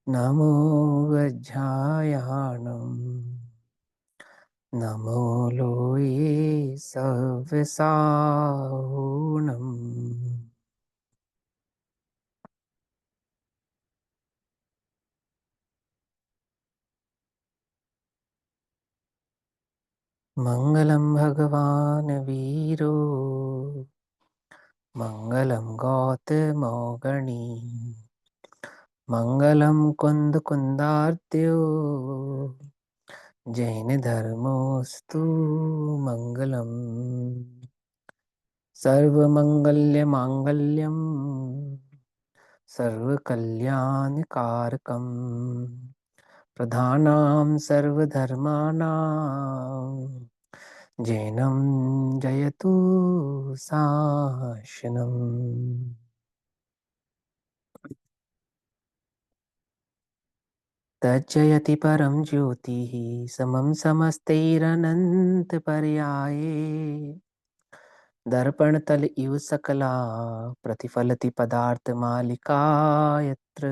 नमो वज्रायाणं नमो लोये सव्यसाहुणम्। मंगलम भगवान वीरो मंगलम गौतमौगणी मंगलम कुंद कुंदार्त्यो जैन धर्मोस्तु मंगलम। सर्वमंगल्य मांगल्यम सर्वकल्याणकारकम प्रधानां सर्वधर्माणां जैनं जयतु शासनम्। तज्जयति परं ज्योतिः समं समस्तैरनन्तपर्याये दर्पणतल इव सकला प्रतिफलति पदार्थमालिका यत्र।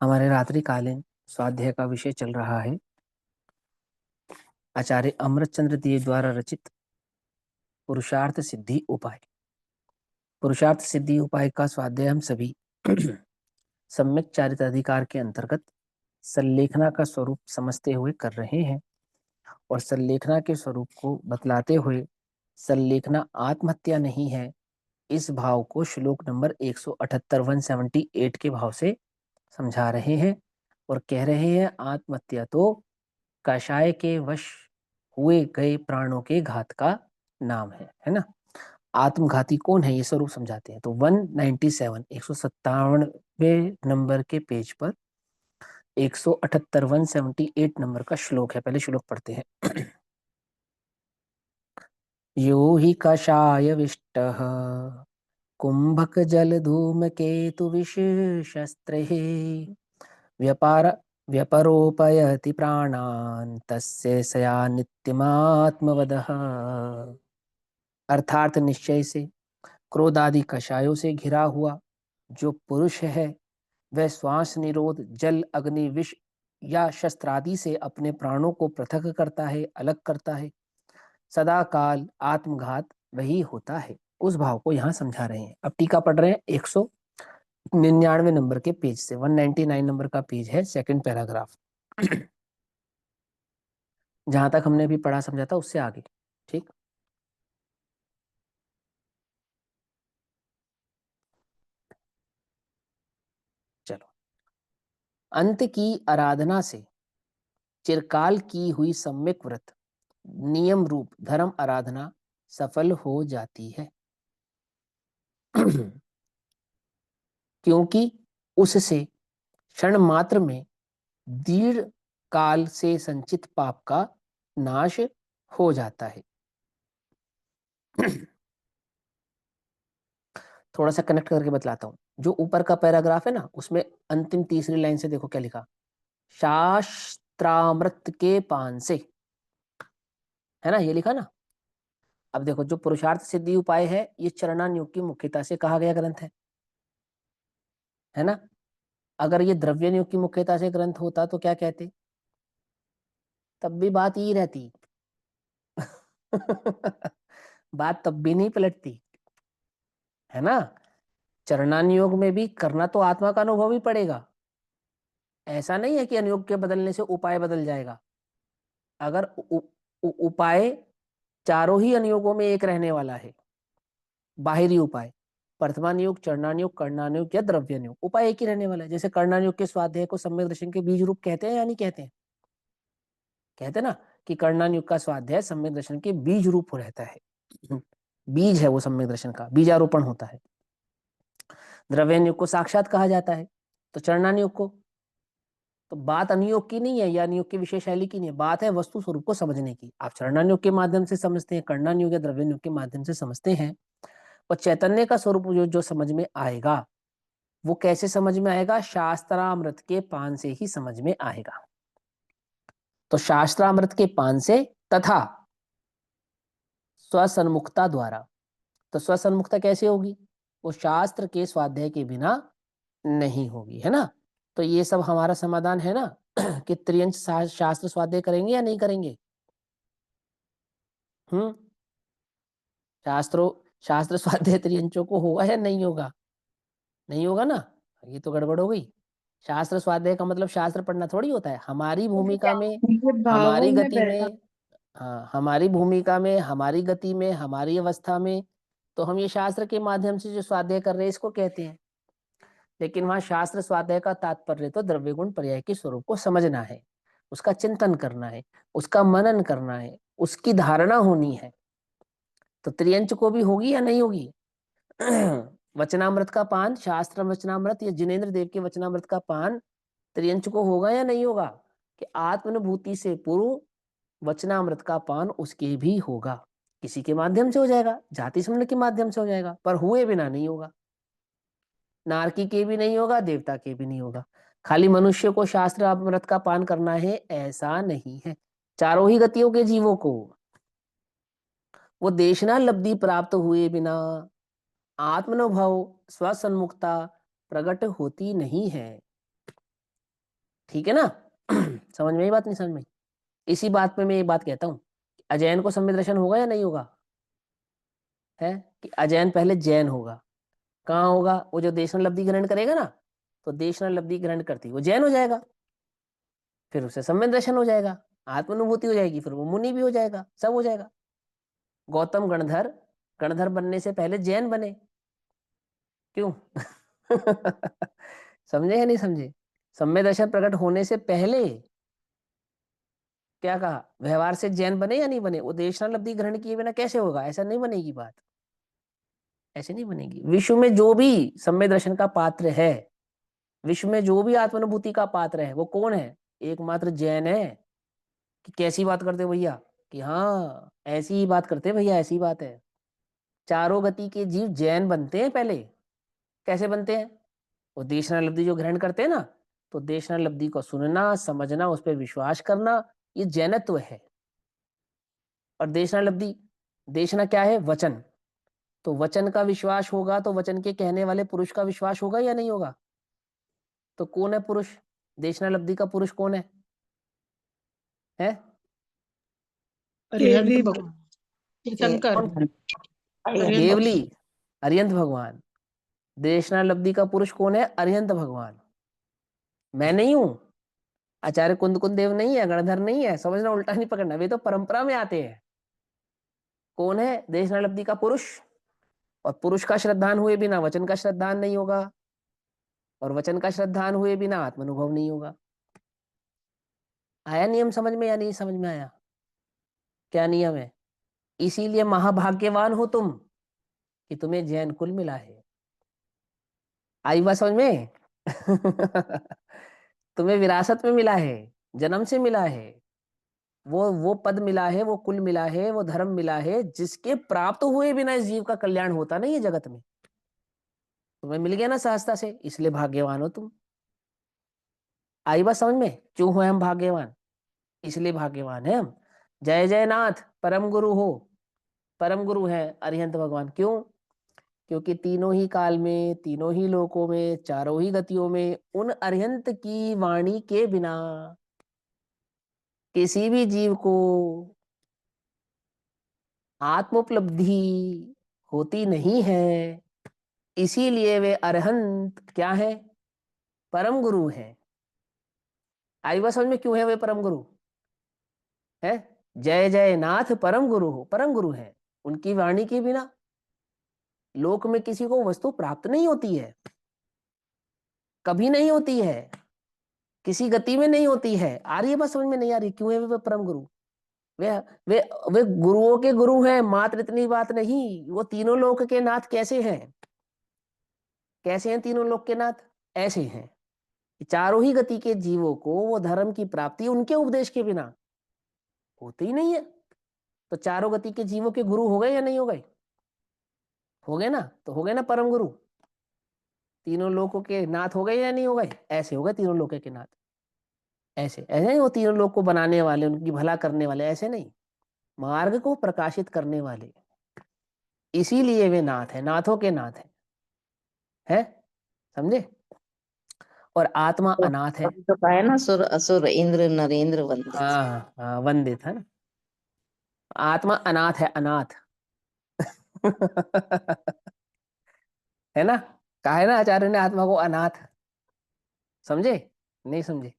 हमारे रात्रिकालीन स्वाध्याय का विषय चल रहा है आचार्य अमृतचंद्र देव द्वारा रचित पुरुषार्थ सिद्धि उपाय। पुरुषार्थ सिद्धि उपाय का स्वाध्याय हम सभी सम्यक चारित्राधिकार के अंतर्गत संलेखना का स्वरूप समझते हुए कर रहे हैं और संलेखना के स्वरूप को बतलाते हुए संलेखना आत्महत्या नहीं है इस भाव को श्लोक नंबर 178 178 के भाव से समझा रहे हैं और कह रहे हैं आत्महत्या तो कषाय के वश हुए गए प्राणों के घात का नाम है ना। आत्मघाती कौन है ये स्वरूप समझाते हैं। तो 197 157वें नंबर के पेज पर 178 178 नंबर का श्लोक है। पहले श्लोक पढ़ते हैं। यो हि कषाय विष्टः कुंभक जल धूम केतु विष शस्त्रैः व्यापार व्यपरोपयति प्राणान् तस्य सया नित्यमात्मवदः। अर्थात निश्चय से क्रोध आदि कषायों से घिरा हुआ जो पुरुष है वह श्वास निरोध जल अग्नि विष या शस्त्रादि से अपने प्राणों को पृथक करता है, अलग करता है। सदा काल आत्मघात वही होता है। उस भाव को यहाँ समझा रहे हैं। अब टीका पढ़ रहे हैं 199 नंबर के पेज से। 199 नंबर का पेज है, सेकंड पैराग्राफ। जहां तक हमने अभी पढ़ा समझा था उससे आगे। ठीक, चलो। अंत की आराधना से चिरकाल की हुई सम्यक व्रत नियम रूप धर्म आराधना सफल हो जाती है। क्योंकि उससे क्षण मात्र में दीर्घ काल से संचित पाप का नाश हो जाता है। थोड़ा सा कनेक्ट करके बतलाता हूं। जो ऊपर का पैराग्राफ है ना उसमें अंतिम तीसरी लाइन से देखो क्या लिखा, शास्त्रामृत के पान से, है ना, ये लिखा ना। अब देखो जो पुरुषार्थ सिद्धि उपाय है ये चरणान्योग की मुख्यता से कहा गया ग्रंथ है ना। अगर ये द्रव्यन्योग की मुख्यता से ग्रंथ होता तो क्या कहते, तब भी बात यही रहती। बात तब भी नहीं पलटती, है ना। चरणानुयोग में भी करना तो आत्मा का अनुभव ही पड़ेगा। ऐसा नहीं है कि अनुयोग के बदलने से उपाय बदल जाएगा। अगर उपाय चारों ही अनुयोगों में एक रहने वाला है, बाहरी उपाय प्रथमानुयोग चरणानुयोग कर्णानुयोग या द्रव्यानुयोग, उपाय एक ही रहने वाला है। जैसे कर्णानुयोग के स्वाध्याय को सम्यक दर्शन के बीज रूप कहते हैं या नहीं कहते हैं, कहते हैं ना कि कर्णानुयोग का स्वाध्याय सम्यक दर्शन के बीज रूप रहता है। बीज है वो, सम्यक दर्शन का बीजारोपण होता है। द्रव्यानुयोग को साक्षात कहा जाता है, तो चरणानुयोग को तो बात अनुयोग की नहीं है या अनुयोग की विशेष शैली की नहीं है, बात है वस्तु स्वरूप को समझने की। आप चरणानुयोग के माध्यम से समझते हैं, कर्णानुयोग या द्रव्यानुयोग के माध्यम से समझते हैं, और चैतन्य का स्वरूप जो समझ में आएगा वो कैसे समझ में आएगा? शास्त्रामृत के पान से ही समझ में आएगा। तो शास्त्रामृत के पान से तथा स्वसन्मुखता द्वारा। तो स्वसन्मुखता कैसे होगी? वो शास्त्र के स्वाध्याय के बिना नहीं होगी, है ना। तो ये सब हमारा समाधान है ना कि त्रियंश शास्त्र स्वाध्याय करेंगे या नहीं करेंगे? हम्म शास्त्रों शास्त्र स्वाध्याय त्रियंशों को होगा या नहीं होगा? नहीं होगा ना। ये तो गड़बड़ हो गई। शास्त्र स्वाध्याय का मतलब शास्त्र पढ़ना थोड़ी होता है। हमारी भूमिका में, भावों हमारी में गति बैठा। में, हाँ हमारी भूमिका में, हमारी गति में, हमारी अवस्था में, तो हम ये शास्त्र के माध्यम से जो स्वाध्याय कर रहे हैं इसको कहते हैं। लेकिन वहां शास्त्र स्वाध्याय का तात्पर्य तो द्रव्य गुण पर्याय के स्वरूप को समझना है, उसका चिंतन करना है, उसका मनन करना है, उसकी धारणा होनी है। तो त्रियंच को भी होगी या नहीं होगी? वचनामृत का पान, शास्त्र वचनामृत या जिनेन्द्र देव के वचनामृत का पान त्रियंच को होगा या नहीं होगा? कि आत्मानुभूति से पूर्व वचनामृत का पान उसके भी होगा। किसी के माध्यम से हो जाएगा, जाति समूह के माध्यम से हो जाएगा, पर हुए बिना नहीं होगा। नारकी के भी नहीं होगा, देवता के भी नहीं होगा। खाली मनुष्य को शास्त्र अमृत का पान करना है ऐसा नहीं है। चारों ही गतियों के जीवों को वो देशना लब्धि प्राप्त हुए बिना आत्मानुभव स्वसन्मुखता प्रकट होती नहीं है। ठीक है ना। समझ में आई बात? नहीं समझ में आई? इसी बात पे मैं एक बात कहता हूँ, अजैन को सम्यक दर्शन होगा या नहीं होगा? है कि अजैन पहले जैन होगा। कहाँ होगा? वो जो देशना लब्धि ग्रहण करेगा ना, तो देशना लब्धि ग्रहण करती वो जैन हो जाएगा, फिर उसे सम्यक दर्शन हो जाएगा, आत्मानुभूति हो जाएगी, फिर वो मुनि भी हो जाएगा, सब हो जाएगा। गौतम गणधर, गणधर बनने से पहले जैन बने। क्यों? समझे या नहीं समझे? सम्यक दर्शन प्रकट होने से पहले क्या कहा? व्यवहार से जैन बने या नहीं बने? वो देशानुलब्धि ग्रहण किए बिना कैसे होगा? ऐसा नहीं बनेगी बात, ऐसे नहीं बनेगी। विश्व में जो भी सम्यक दर्शन का पात्र है, विश्व में जो भी आत्मानुभूति का पात्र है, वो कौन है? एकमात्र जैन है। कि कैसी बात करते हो भैया? कि हाँ ऐसी ही बात करते हैं भैया, ऐसी बात है। चारों गति के जीव जैन बनते हैं पहले। कैसे बनते हैं? वो देशनालब्धि जो ग्रहण करते हैं ना, तो देशनालब्धि को सुनना, समझना, उस पर विश्वास करना, ये जैनत्व है। और देशनालब्धि, देशना क्या है? वचन। तो वचन का विश्वास होगा तो वचन के कहने वाले पुरुष का विश्वास होगा या नहीं होगा? तो कौन है पुरुष? देशनालब्धि का पुरुष कौन है? देवी अरिहंत भगवान, तीर्थंकर, कौन? अरिहंत देवली, अरिहंत भगवान। देशनालब्धि का पुरुष कौन है? अरिहंत भगवान। मैं नहीं हूं, आचार्य कुंद कुंद देव नहीं है, गणधर नहीं है, समझना, उल्टा नहीं पकड़ना, वे तो परंपरा में आते हैं। कौन है देशनालब्धि का पुरुष? और पुरुष का श्रद्धान हुए बिना वचन का श्रद्धान नहीं होगा, और वचन का श्रद्धान हुए बिना आत्मानुभव नहीं होगा। आया नियम समझ में या नहीं समझ में आया? क्या नियम है? इसीलिए महाभाग्यवान हो तुम कि तुम्हें जैन कुल मिला है। आई बात समझ में? तुम्हें विरासत में मिला है, जन्म से मिला है। वो पद मिला है, वो कुल मिला है, वो धर्म मिला है जिसके प्राप्त हुए बिना इस जीव का कल्याण होता नहीं है जगत में। तुम्हें मिल गया ना सहजता से, इसलिए भाग्यवान हो तुम। आई बात समझ में? क्यों हो हम भाग्यवान? इसलिए भाग्यवान है हम। जय जय नाथ परम गुरु हो। परम गुरु है अरिहंत भगवान। क्यों? क्योंकि तीनों ही काल में, तीनों ही लोकों में, चारों ही गतियों में उन अरिहंत की वाणी के बिना किसी भी जीव को आत्मोपलब्धि होती नहीं है। इसीलिए वे अरहंत क्या है? परम गुरु है। आई बात समझ में? क्यों है वे परम गुरु है? जय जय नाथ परम गुरु हो, परम गुरु है। उनकी वाणी के बिना लोक में किसी को वस्तु प्राप्त नहीं होती है, कभी नहीं होती है, किसी गति में नहीं होती है। आ रही है बात समझ में? नहीं आ रही? क्यों है वे परम गुरु? वे वे वे गुरुओं के गुरु हैं, मात्र इतनी बात नहीं, वो तीनों लोक के नाथ कैसे हैं? कैसे हैं तीनों लोक के नाथ? ऐसे हैं। चारों ही गति के जीवों को वो धर्म की प्राप्ति उनके उपदेश के बिना होती ही नहीं है। तो चारों गति के जीवों के गुरु हो गए या नहीं हो गए? हो गए ना। तो हो गए ना परम गुरु, तीनों लोकों के नाथ हो गए या नहीं हो गए? ऐसे हो गए तीनों लोकों के नाथ। ऐसे ऐसे नहीं, वो तीनों लोग को बनाने वाले, उनकी भला करने वाले, ऐसे नहीं, मार्ग को प्रकाशित करने वाले, इसीलिए वे नाथ है, नाथों के नाथ है, समझे? और आत्मा तो अनाथ है। अभी तो कहा है ना, सुर असुर इंद्र नरेंद्र वंदे। हाँ हाँ, वंदित है ना। आत्मा अनाथ है, अनाथ। है ना, कहा है ना आचार्य ने आत्मा को अनाथ। समझे? नहीं समझे?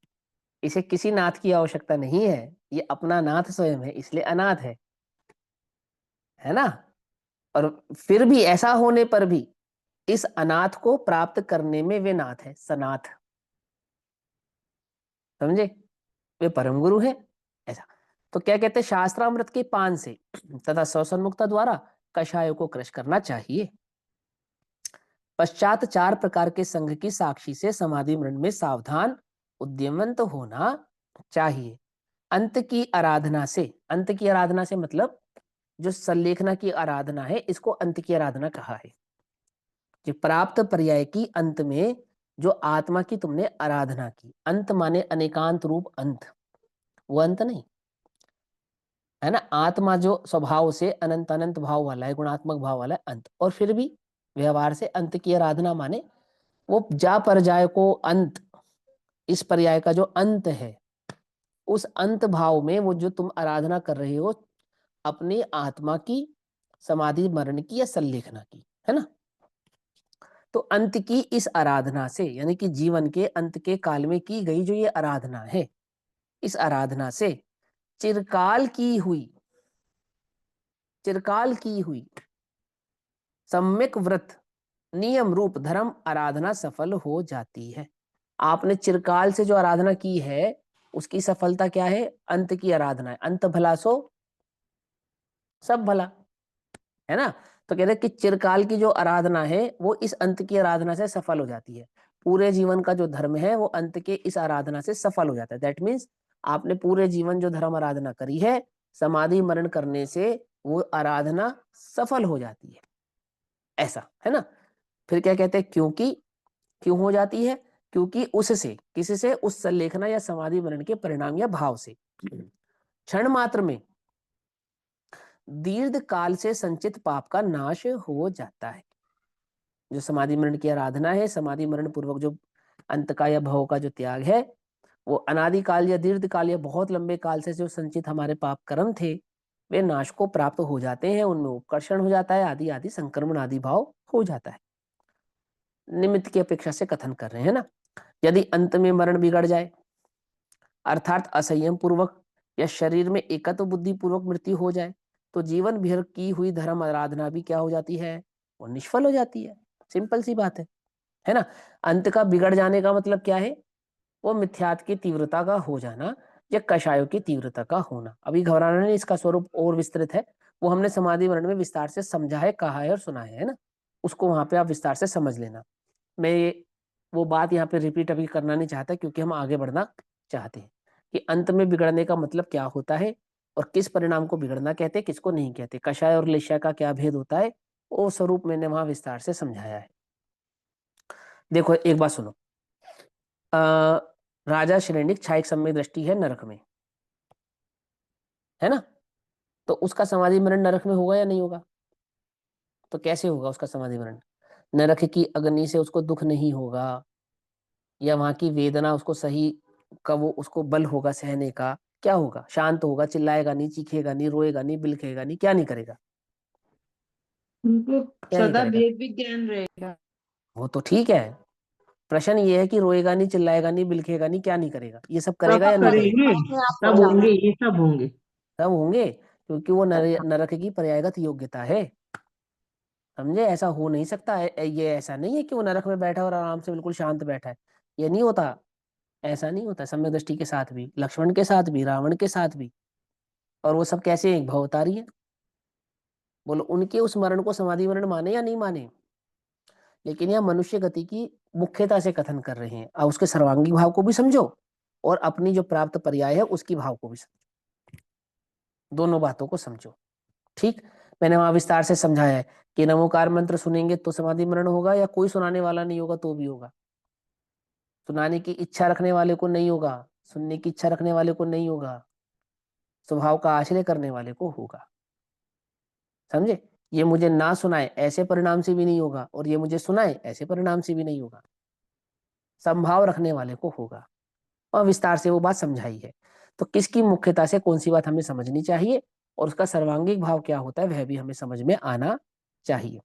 इसे किसी नाथ की आवश्यकता नहीं है, ये अपना नाथ स्वयं है, इसलिए अनाथ है ना। और फिर भी ऐसा होने पर भी इस अनाथ को प्राप्त करने में वे नाथ है, सनाथ। समझे? वे परम गुरु है। ऐसा तो क्या कहते हैं, शास्त्रामृत के पान से तथा स्वसन्मुक्ता द्वारा कषायों को क्रश करना चाहिए। पश्चात चार प्रकार के संघ की साक्षी से समाधि मरण में सावधान उद्यमवंत होना चाहिए। अंत की आराधना से, अंत की आराधना से मतलब जो सल्लेखना की आराधना है, इसको अंत की आराधना कहा है। कि प्राप्त पर्याय की अंत में जो आत्मा की तुमने आराधना की, अंत माने अनेकांत रूप अंत, वो अंत नहीं है ना। आत्मा जो स्वभाव से अनंत अनंत भाव वाला है, गुणात्मक भाव वाला है, अंत। और फिर भी व्यवहार से अंत की आराधना माने वो जा पर्याय को अंत, इस पर्याय का जो अंत है, उस अंत भाव में वो जो तुम आराधना कर रहे हो अपनी आत्मा की, समाधि मरण की या सल्लेखना की, है ना। तो अंत की इस आराधना से, यानी कि जीवन के अंत के काल में की गई जो ये आराधना है, इस आराधना से चिरकाल की हुई, चिरकाल की हुई सम्यक व्रत नियम रूप धर्म आराधना सफल हो जाती है। आपने चिरकाल से जो आराधना की है उसकी सफलता क्या है? अंत की आराधना है। अंत भला सो सब भला, है ना। तो कहते हैं कि चिरकाल की जो आराधना है वो इस अंत की आराधना से सफल हो जाती है। पूरे जीवन का जो धर्म है वो अंत के इस आराधना से सफल हो जाता है। दैट मीन्स आपने पूरे जीवन जो धर्म आराधना करी है, समाधि मरण करने से वो आराधना सफल हो जाती है, ऐसा है ना। फिर क्या कहते हैं, क्योंकि, क्यों हो जाती है? क्योंकि उससे, किसी से, उस संलेखना या समाधि मरण के परिणाम या भाव से क्षण मात्र में दीर्घ काल से संचित पाप का नाश हो जाता है। जो समाधि मरण की आराधना है, समाधि मरण पूर्वक जो अंत का या भव का जो त्याग है, वो अनादि काल या दीर्घ काल या बहुत लंबे काल से जो संचित हमारे पाप कर्म थे वे नाश को प्राप्त हो जाते हैं, उनमें उपकर्षण हो जाता है, आदि आदि संक्रमण आदि भाव हो जाता है। निमित्त की अपेक्षा से कथन कर रहे हैं ना। यदि अंत में मरण बिगड़ जाए, अर्थात असंयम पूर्वक या शरीर में एकत्व बुद्धि पूर्वक मृत्यु हो जाए, तो जीवन भर की हुई धर्म आराधना भी क्या हो जाती है? वो निष्फल हो जाती है। सिंपल सी बात है ना। अंत का बिगड़ जाने का मतलब क्या है? वो मिथ्यात की तीव्रता का हो जाना या कषायों की तीव्रता का होना। अभी घबराना नहीं, इसका स्वरूप और विस्तृत है, वो हमने समाधि मरण में विस्तार से समझा है, कहा है और सुना है ना। उसको वहां पे आप विस्तार से समझ लेना। मैं वो बात यहाँ पे रिपीट अभी करना नहीं चाहता, क्योंकि हम आगे बढ़ना चाहते हैं कि अंत में बिगड़ने का मतलब क्या होता है और किस परिणाम को बिगड़ना कहते हैं, किसको नहीं कहते, कषाय और लेशा का क्या भेद होता है, वो स्वरूप मैंने वहां विस्तार से समझाया है। देखो एक बात सुनो। अ, राजा श्रेणिक छायक सम्यक दृष्टि है नरक में, है ना। तो उसका समाधि मरण नरक में होगा या नहीं होगा? तो कैसे होगा उसका समाधि मरण? नरक की अग्नि से उसको दुख नहीं होगा, या वहां की वेदना उसको सही का वो उसको बल होगा सहने का? क्या होगा? शांत होगा, चिल्लाएगा नहीं, चीखेगा नहीं, रोएगा नहीं, बिलखेगा नहीं, क्या नहीं करेगा? उनको क्या नहीं सदा करेगा? भेद विज्ञान रहेगा। वो तो ठीक है, प्रश्न ये है कि रोएगा नहीं, चिल्लाएगा नहीं, बिलखेगा नहीं, क्या नहीं करेगा? ये सब सब करेगा या नहीं करेगा? करेंगे, सब होंगे, ये सब होंगे। सब होंगे, क्योंकि वो नरक की पर्यायगत योग्यता है। समझे? ऐसा हो नहीं सकता है, ये ऐसा नहीं है कि वो नरक में बैठा है और आराम से बिल्कुल शांत बैठा है। ये नहीं होता, ऐसा नहीं होता। सम्यक दृष्टि के साथ भी, लक्ष्मण के साथ भी, रावण के साथ भी। और वो सब कैसे हैं? भवतारी है। बोलो उनके उस मरण को समाधि मरण माने या नहीं माने? लेकिन यह मनुष्य गति की मुख्यता से कथन कर रहे हैं। अब उसके सर्वांगीण भाव को भी समझो और अपनी जो प्राप्त पर्याय है उसकी भाव को भी समझो, दोनों बातों को समझो। ठीक, मैंने वहां विस्तार से समझाया है कि नमोकार मंत्र सुनेंगे तो समाधि मरण होगा, या कोई सुनाने वाला नहीं होगा तो भी होगा। सुनाने की इच्छा रखने वाले को नहीं होगा, सुनने की इच्छा रखने वाले को नहीं होगा, स्वभाव का आश्रय करने वाले को होगा। समझे? ये मुझे ना सुनाए ऐसे परिणाम से भी नहीं होगा, और ये मुझे सुनाए ऐसे परिणाम से भी नहीं होगा, संभाव रखने वाले को होगा। और विस्तार से वो बात समझाई है। तो किसकी मुख्यता से कौन सी बात हमें समझनी चाहिए और उसका सर्वांगीण भाव क्या होता है वह भी हमें समझ में आना चाहिए।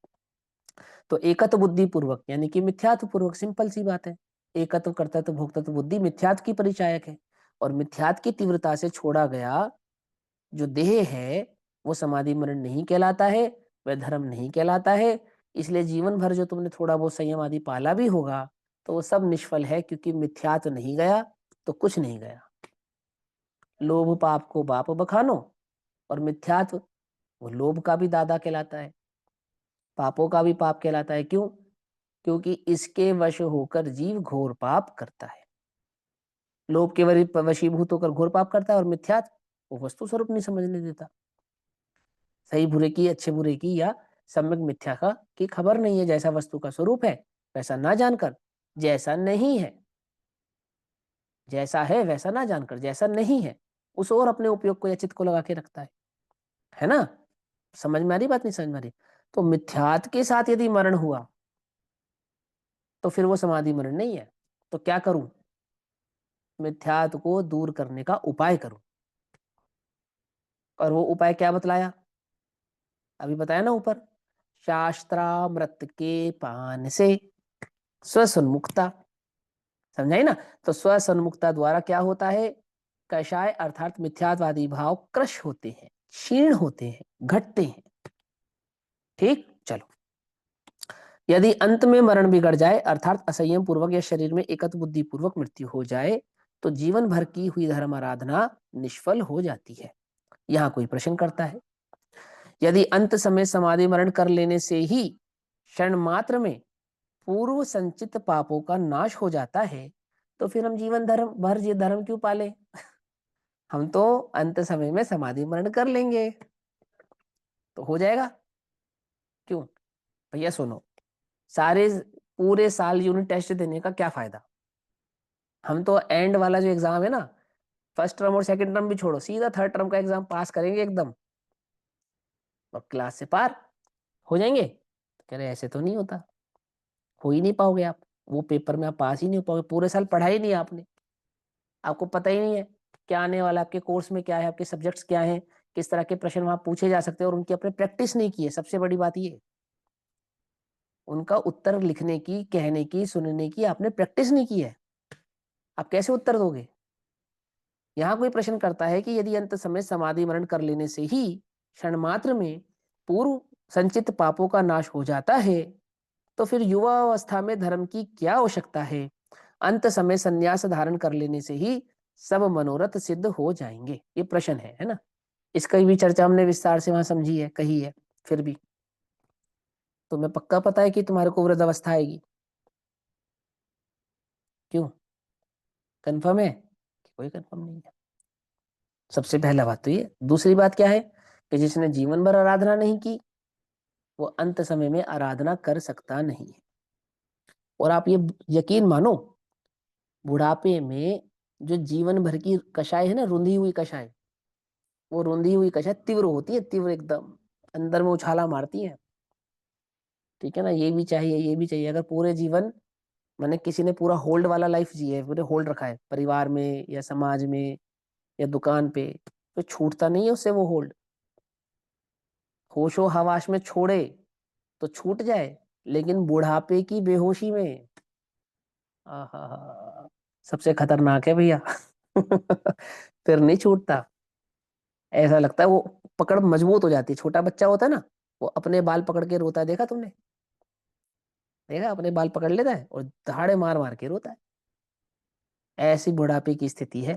तो एकत्व बुद्धि पूर्वक यानी कि मिथ्यात्व पूर्वक, सिंपल सी बात है। एकत्व कर्तृत्व भोक्तृत्व बुद्धि मिथ्यात्व की परिचायक है, और मिथ्यात्व की तीव्रता से छोड़ा गया जो देह है वो समाधि मरण नहीं कहलाता है, वह धर्म नहीं कहलाता है। इसलिए जीवन भर जो तुमने थोड़ा बहुत संयम आदि पाला भी होगा तो वो सब निष्फल है, क्योंकि मिथ्यात्व नहीं गया तो कुछ नहीं गया। लोभ पाप को बाप बखानो, और मिथ्यात्व वो लोभ का भी दादा कहलाता है, पापों का भी पाप कहलाता है। क्यों? क्योंकि इसके वश होकर जीव घोर पाप करता है। लोभ के वशीभूत होकर घोर पाप करता है, और मिथ्यात्व वो वस्तु स्वरूप नहीं समझने देता। सही बुरे की, अच्छे बुरे की या सम्यक मिथ्या का की खबर नहीं है। जैसा वस्तु का स्वरूप है वैसा ना जानकर, जैसा नहीं है, जैसा है वैसा ना जानकर जैसा नहीं है उस और अपने उपयोग को या चित्त को लगा के रखता है ना? समझ में आ रही बात, नहीं समझ में आ रही? तो मिथ्यात के साथ यदि मरण हुआ तो फिर वो समाधि मरण नहीं है। तो क्या करूं? मिथ्यात को दूर करने का उपाय करूं। और वो उपाय क्या बतलाया? अभी बताया ना ऊपर, शास्त्रामृत के पान से स्वसन्मुक्ता। समझाई ना? तो स्वसन्मुक्ता द्वारा क्या होता है? कषाय अर्थात मिथ्यात्वादी भाव क्रश होते हैं, क्षीण होते हैं, घटते हैं। ठीक, चलो। यदि अंत में मरण बिगड़ जाए अर्थात असंयम पूर्वक या शरीर में एकत्व बुद्धि पूर्वक मृत्यु हो जाए तो जीवन भर की हुई धर्म आराधना निष्फल हो जाती है। यहाँ कोई प्रश्न करता है, यदि अंत समय समाधि मरण कर लेने से ही क्षण मात्र में पूर्व संचित पापों का नाश हो जाता है तो फिर हम जीवन धर्म भर ये धर्म क्यों पाले? हम तो अंत समय में समाधि मरण कर लेंगे तो हो जाएगा। क्यों? भैया सुनो, सारे पूरे साल यूनिट टेस्ट देने का क्या फायदा? हम तो एंड वाला जो एग्जाम है ना, फर्स्ट टर्म और सेकंड टर्म भी छोड़ो, सीधा थर्ड टर्म का एग्जाम पास करेंगे एकदम, और क्लास से पार हो जाएंगे। तो कह रहे ऐसे तो नहीं होता, हो ही नहीं पाओगे आप, वो पेपर में आप पास ही नहीं हो पाओगे। पूरे साल पढ़ा ही नहीं आपने, आपको पता ही नहीं है क्या आने वाला, आपके कोर्स में क्या है, आपके सब्जेक्ट्स क्या हैं, किस तरह के प्रश्न वहां पूछे जा सकते हैं, और उनकी आपने प्रैक्टिस नहीं की है। सबसे बड़ी बात ये, उनका उत्तर लिखने की, कहने की, सुनने की आपने प्रैक्टिस नहीं की है। आप कैसे उत्तर दोगे? यहाँ कोई प्रश्न करता है कि यदि अंत समय समाधि मरण कर लेने से ही क्षण मात्र में पूर्व संचित पापों का नाश हो जाता है तो फिर युवा अवस्था में धर्म की क्या आवश्यकता है? अंत समय संन्यास धारण कर लेने से ही सब मनोरथ सिद्ध हो जाएंगे। ये प्रश्न है ना? इसका भी चर्चा हमने विस्तार से वहां समझी है, कही है। फिर भी तुम्हें पक्का पता है कि तुम्हारे को वृद्ध अवस्था आएगी? क्यों? कंफर्म है? कोई कंफर्म नहीं है। सबसे पहला बात तो ये। दूसरी बात क्या है कि जिसने जीवन भर आराधना नहीं की वो अंत समय में आराधना कर सकता नहीं है। और आप ये यकीन मानो, बुढ़ापे में जो जीवन भर की कषाय है ना, रुंधी हुई कषाय, वो रुंधी हुई कषाय तीव्र होती है, तीव्र एकदम अंदर में उछाला मारती है। ठीक है ना? ये भी चाहिए, ये भी चाहिए। अगर पूरे जीवन मैंने किसी ने पूरा होल्ड वाला लाइफ जी है, पूरे होल्ड रखा है परिवार में या समाज में या दुकान पे, तो छूटता नहीं है उससे वो होल्ड। होशो हवास में छोड़े तो छूट जाए, लेकिन बुढ़ापे की बेहोशी में आहा, सबसे खतरनाक है भैया। फिर नहीं छूटता। ऐसा लगता है वो पकड़ मजबूत हो जाती है। छोटा बच्चा होता है ना, वो अपने बाल पकड़ के रोता है, देखा तुमने? देखा, अपने बाल पकड़ लेता है और दहाड़े मार मार के रोता है। ऐसी बुढ़ापे की स्थिति है,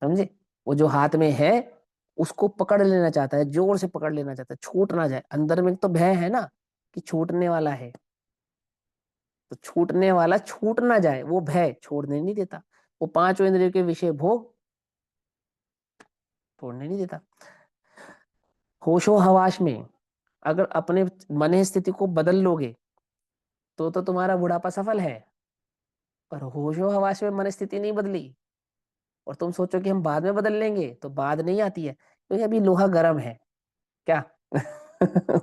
समझे? वो जो हाथ में है उसको पकड़ लेना चाहता है, जोर से पकड़ लेना चाहता है, छूट ना जाए। अंदर में तो भय है ना कि छूटने वाला है, तो छूटने वाला छूट ना जाए, वो भय छोड़ने नहीं देता। वो पांचों इंद्रियों के विषय भोग छोड़ने नहीं देता। होशो हवास में अगर अपने मन स्थिति को बदल लोगे तो तुम्हारा बुढ़ापा सफल है। पर होशो हवास में मन स्थिति नहीं बदली और तुम सोचो कि हम बाद में बदल लेंगे, तो बाद नहीं आती है, क्योंकि अभी लोहा गर्म है। क्या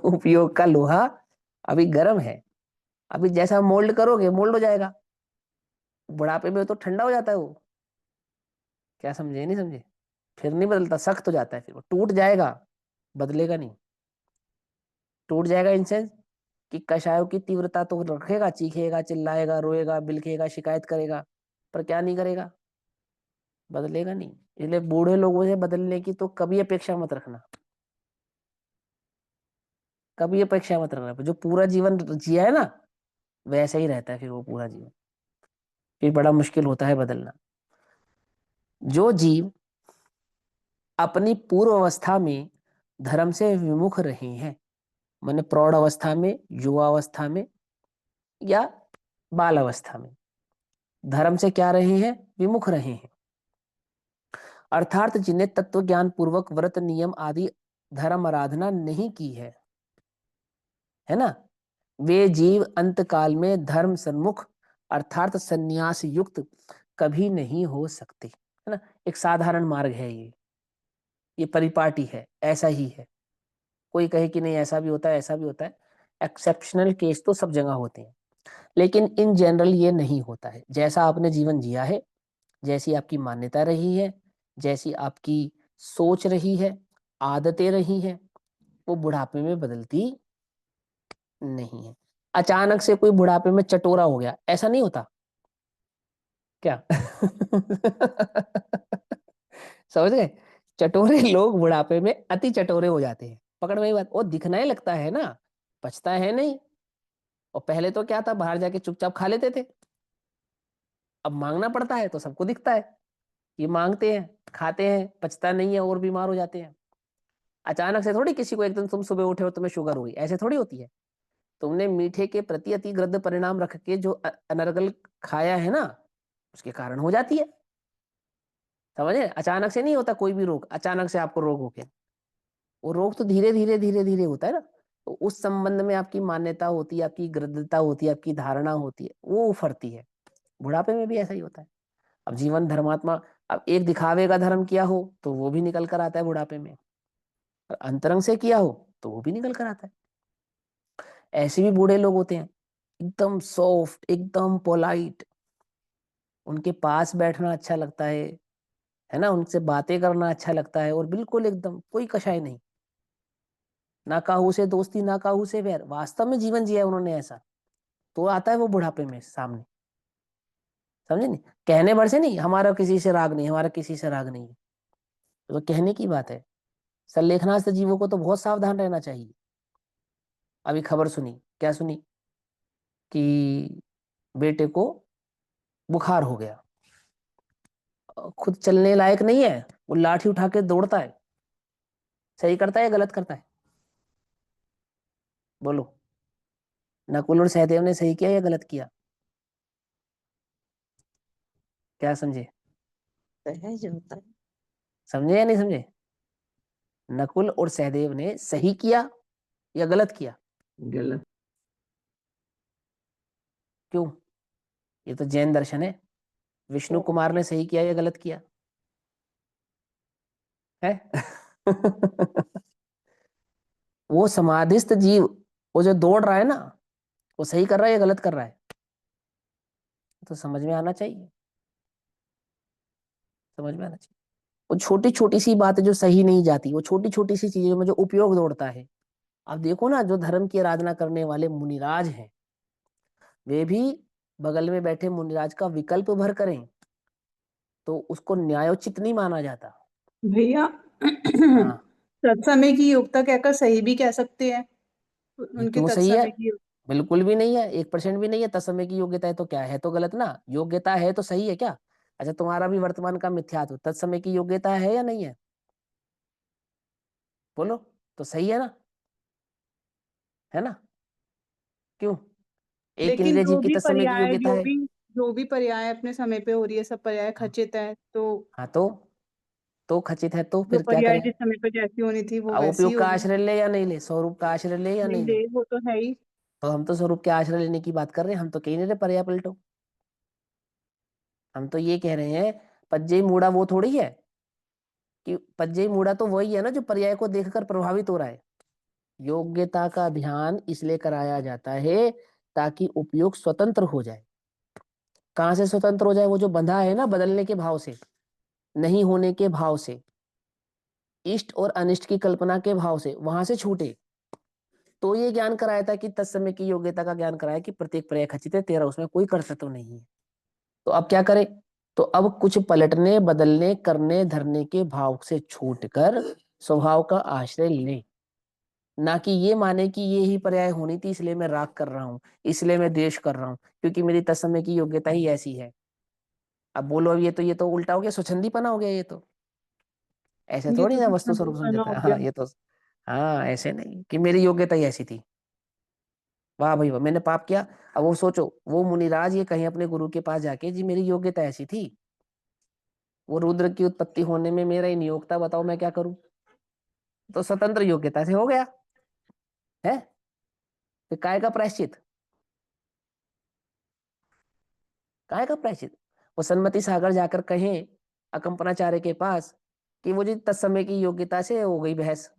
उपयोग का लोहा अभी गर्म है। अभी जैसा मोल्ड करोगे मोल्ड हो जाएगा, बुढ़ापे में तो ठंडा हो जाता है वो। क्या समझे नहीं समझे? फिर नहीं बदलता, सख्त हो जाता है, फिर वो टूट जाएगा, बदलेगा नहीं। टूट जाएगा इन सेंस कि कषायों की तीव्रता तो रखेगा, चीखेगा, चिल्लाएगा, रोएगा, बिलखेगा, शिकायत करेगा, पर क्या नहीं करेगा, बदलेगा नहीं। इसलिए बूढ़े लोगों से बदलने की तो कभी अपेक्षा मत रखना, कभी अपेक्षा मत रखना। जो पूरा जीवन जिया है ना, वैसा ही रहता है फिर वो पूरा जीवन। फिर बड़ा मुश्किल होता है बदलना। जो जीव अपनी पूर्व अवस्था में धर्म से विमुख रहे हैं, माने प्रौढ़ अवस्था में, युवा अवस्था में या बाल अवस्था में, धर्म से क्या रहे हैं, विमुख रहे हैं, अर्थात जिन्हें तत्व ज्ञान पूर्वक व्रत नियम आदि धर्म आराधना नहीं की है ना, वे जीव अंत काल में धर्म सन्मुख अर्थात संन्यास युक्त कभी नहीं हो सकते, है ना। एक साधारण मार्ग है ये परिपाटी है, ऐसा ही है। कोई कहे कि नहीं ऐसा भी होता है, ऐसा भी होता है, एक्सेप्शनल केस तो सब जगह होते हैं, लेकिन इन जनरल ये नहीं होता है। जैसा आपने जीवन जिया है, जैसी आपकी मान्यता रही है, जैसी आपकी सोच रही है, आदतें रही हैं, वो बुढ़ापे में बदलती नहीं है। अचानक से कोई बुढ़ापे में चटोरा हो गया, ऐसा नहीं होता क्या? समझ गए? चटोरे लोग बुढ़ापे में अति चटोरे हो जाते हैं, पकड़ में ही बात, वो दिखना ही लगता है ना, पछता है नहीं। और पहले तो क्या था, बाहर जाके चुपचाप खा लेते थे, अब मांगना पड़ता है तो सबको दिखता है, ये मांगते हैं, खाते हैं, पचता नहीं है और बीमार हो जाते हैं। अचानक से थोड़ी किसी को एकदम तुम सुबह उठे और तुम्हें शुगर हुई, ऐसे थोड़ी होती है। तुमने मीठे के प्रति अति गृध्र परिणाम रख के जो अनर्गल खाया है ना, उसके कारण हो जाती है। समझे? अचानक से नहीं होता कोई भी रोग, अचानक से आपको रोग हो गया। वो रोग तो धीरे धीरे धीरे धीरे होता है ना। तो उस संबंध में आपकी मान्यता होती है, आपकी गृद्धता होती है, आपकी धारणा होती है, वो उफरती है। बुढ़ापे में भी ऐसा ही होता है। अब जीवन धर्मात्मा, अब एक दिखावे का धर्म किया हो तो वो भी निकल कर आता है बुढ़ापे में, और अंतरंग से किया हो तो वो भी निकल कर आता है। ऐसे भी बूढ़े लोग होते हैं, एकदम सॉफ्ट, एकदम पोलाइट, उनके पास बैठना अच्छा लगता है ना, उनसे बातें करना अच्छा लगता है, और बिल्कुल एकदम कोई कशाय नहीं, ना काहू से दोस्ती ना काहू से बैर, वास्तव में जीवन जिया है उन्होंने ऐसा। तो आता है वो बुढ़ापे में सामने। समझे नहीं? कहने भर से नहीं, हमारा किसी से राग नहीं, हमारा किसी से राग नहीं, तो कहने की बात है। सल्लेखनास्थ जीवों को तो बहुत सावधान रहना चाहिए। अभी खबर सुनी, क्या सुनी, कि बेटे को बुखार हो गया, खुद चलने लायक नहीं है, वो लाठी उठा के दौड़ता है। सही करता है या गलत करता है? बोलो। नकुल और सहदेव ने सही किया या गलत किया? क्या समझे? सहज होता है। समझे या नहीं समझे? नकुल और सहदेव ने सही किया या गलत किया? गलत। क्यों? ये तो जैन दर्शन है। विष्णु कुमार ने सही किया या गलत किया है? वो समाधिस्थ जीव, वो जो दौड़ रहा है ना, वो सही कर रहा है या गलत कर रहा है? तो समझ में आना चाहिए, समझ में आना चाहिए। वो छोटी छोटी सी बातें जो सही नहीं जाती, वो छोटी छोटी सी चीजों में जो उपयोग दौड़ता है। अब देखो ना, जो धर्म की आराधना करने वाले मुनिराज हैं, वे भी बगल में बैठे मुनिराज का विकल्प भर करें तो उसको न्यायोचित नहीं माना जाता। भैया हाँ। तत्समय की योग्यता कहकर सही भी कह सकते हैं। ये उनके क्यों सही है? तत्समय की बिल्कुल भी नहीं है, 1% भी नहीं है। तत्समय की योग्यता है तो क्या है, तो गलत ना। योग्यता है तो सही है क्या? अच्छा, तुम्हारा भी वर्तमान का मिथ्यात्व तत्समय की योग्यता है या नहीं है? बोलो। तो सही है ना, है ना? क्यों? एक लेकिन इंद्रिय जीव की तत्समय की योग्यता है। जो भी पर्याय अपने समय पे हो रही है सब पर्याय खचित है, तो हाँ तो खचित है, तो जो फिर क्या पर्याय करें? जिस समय पे जैसी होनी थी वो अब वैसी उपयोग का होगी। आश्रय ले या नहीं ले, स्वरूप का आश्रय ले या नहीं नहीं ले? ले, वो तो है ही। तो हम तो स्वरूप के आश्रय लेने की बात कर रहे हैं, हम तो कह नहीं रहे पर्याय पलटो। हम तो ये कह रहे हैं पज्जई मूढ़ा वो थोड़ी है कि पज्जई मूढ़ा तो वही है ना जो पर्याय को देखकर प्रभावित हो रहा है। योग्यता का ध्यान इसलिए कराया जाता है ताकि उपयोग स्वतंत्र हो जाए। कहां से स्वतंत्र हो जाए? वो जो बंधा है ना बदलने के भाव से, नहीं होने के भाव से, इष्ट और अनिष्ट की कल्पना के भाव से, वहां से छूटे। तो ये ज्ञान कराया था कि तत्समय की योग्यता का ज्ञान कराया कि प्रत्येक पर्याय खचित है, तेरा उसमें कोई कर्तृत्व नहीं है। तो अब क्या करे? तो अब कुछ पलटने बदलने करने धरने के भाव से छूटकर स्वभाव का आश्रय ले, ना कि ये माने कि ये ही पर्याय होनी थी इसलिए मैं राग कर रहा हूं, इसलिए मैं द्वेष कर रहा हूं, क्योंकि मेरी तत्समय की योग्यता ही ऐसी है। अब बोलो, अब ये तो उल्टा हो गया, स्वच्छंदीपना हो गया ये तो। ऐसे ये थोड़ी तो ना कुछ वस्तु स्वरूप बना समझता हो है। गया। हाँ ये तो, हाँ ऐसे नहीं कि मेरी योग्यता ही ऐसी थी, वाह भाई वाह मैंने पाप किया। अब वो सोचो, वो मुनिराज ये कहीं अपने गुरु के पास जाके जी मेरी योग्यता ऐसी थी, वो रुद्र की उत्पत्ति होने में मेरा ही नियोग था, बताओ मैं क्या करूं? तो स्वतंत्र योग्यता से हो गया है। फिर काय का प्रायश्चित? काय का प्रायश्चित? वो सन्मति सागर जाकर कहें अकंपनाचार्य के पास कि वो जी तत्समय की योग्यता से हो गई बहस,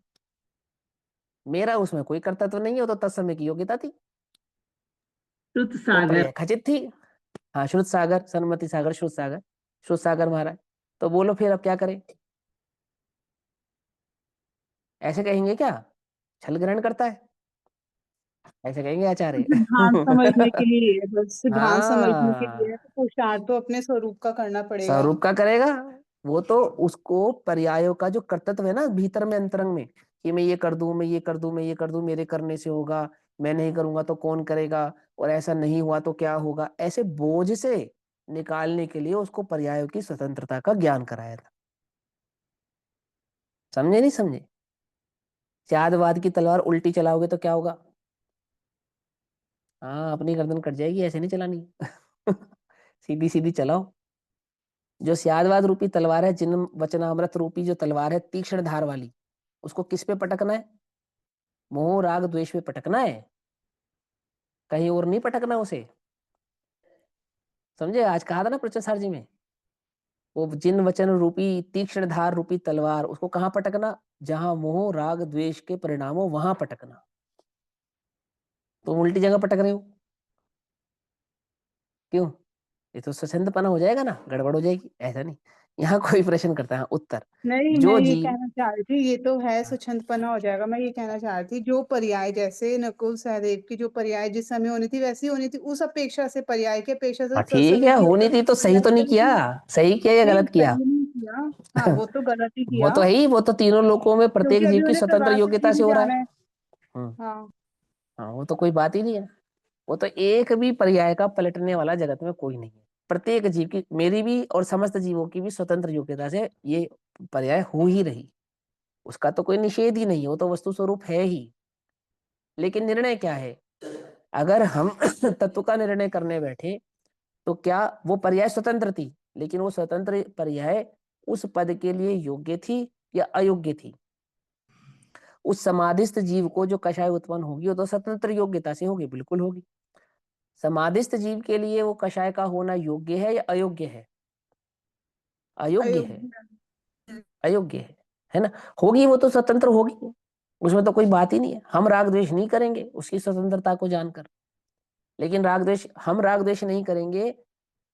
मेरा उसमें कोई कर्तव्य नहीं है, वो तो तत्समय की योग्यता थी, श्रुत वो सागर। पर्याय खचित थी। हाँ श्रुत सागर, सन्मति सागर, श्रुत सागर, श्रुत सागर महाराज। तो बोलो फिर अब क्या करें? ऐसे कहेंगे क्या छल ग्रहण करता है? ऐसे कहेंगे आचार्य। सिद्धांत समझने के लिए, बस सिद्धांत समझने के हाँ लिए तो पुरुषार्थ तो अपने स्वरूप का करना पड़ेगा। स्वरूप का करेगा। वो तो उसको पर्यायों का जो कर्तव्य है ना भीतर में अंतरंग में, कि मैं ये कर दूं, मैं ये कर दूं, मैं ये कर दूं, मेरे करने से होगा, मैं नहीं करूंगा तो कौन करेगा, और ऐसा नहीं हुआ तो क्या होगा, ऐसे बोझ से निकालने के लिए उसको पर्यायों की स्वतंत्रता का ज्ञान कराया था। समझे नहीं समझे? त्यागवाद की तलवार उल्टी चलाओगे तो क्या होगा? हाँ अपनी गर्दन कट जाएगी, ऐसे नहीं चलानी। सीधी सीधी चलाओ। जो स्यादवाद रूपी तलवार है, जिन वचनामृत रूपी जो तलवार है तीक्ष्ण धार वाली, उसको किस पे पटकना है? मोह राग द्वेष पे पटकना है, कहीं और नहीं पटकना उसे। समझे? आज कहा था ना प्रचार जी में, वो जिन वचन रूपी तीक्ष्ण धार रूपी तलवार, उसको कहाँ पटकना? जहां मोह राग द्वेष के परिणाम हो वहां पटकना। तो उल्टी जगह पटक रहे हो क्यों? ये तो स्वच्छंदपना हो जाएगा ना, गड़बड़ हो जाएगी। ऐसा नहीं, यहाँ कोई प्रश्न करता है। हाँ, उत्तर, नहीं, मैं जो ये जीव, कहना चाह रही थी, ये तो है स्वच्छंदपना हो जाएगा। मैं ये कहना चाह रही थी जो पर्याय जैसे नकुल सहदेव की जो पर्याय जिस समय होनी थी वैसी होनी थी, उस अपेक्षा से पर्याय की अपेक्षा से हाँ तो ठीक समय है की होनी योग्यता थी तो सही पर्याय तो नहीं चली किया? थी। सही किया या नहीं, गलत किया? सही नहीं किया। हाँ, वो तो गलत ही वो किया। तो है ही, वो तो तीनों लोकों में क्योंकि प्रत्येक अभी जीव की उन्हें स्वतंत्र तलवार से योग्यता भी से हो रहा है। जाना है। हम्म। हाँ। हाँ वो तो कोई बात ही नहीं है। वो तो एक भी पर्याय का पलटने वाला जगत में कोई नहीं है। प्रत्येक जीव की, मेरी भी और समस्त जीवों की भी स्वतंत्र योग्यता से ये पर्याय हो ही रही, उसका तो कोई निषेध ही नहीं है, वो तो वस्तु स्वरूप है ही। लेकिन निर्णय क्या है? अगर हम तत्व का निर्णय करने बैठे तो क्या वो पर्याय स्वतंत्र थी, लेकिन वो स्वतंत्र पर्याय उस पद के लिए योग्य थी या अयोग्य थी? उस समाधिस्थ जीव को जो कषाय उत्पन्न होगी वो तो स्वतंत्र योग्यता से होगी, बिल्कुल होगी। समाधिस्थ जीव के लिए वो कषाय का होना योग्य है या अयोग्य है? अयोग्य है, अयोग्य। अयोग्य है ना? होगी, वो तो स्वतंत्र होगी, उसमें तो कोई बात ही नहीं है। हम राग द्वेष नहीं करेंगे उसकी स्वतंत्रता को जानकर, लेकिन हम राग द्वेष नहीं करेंगे,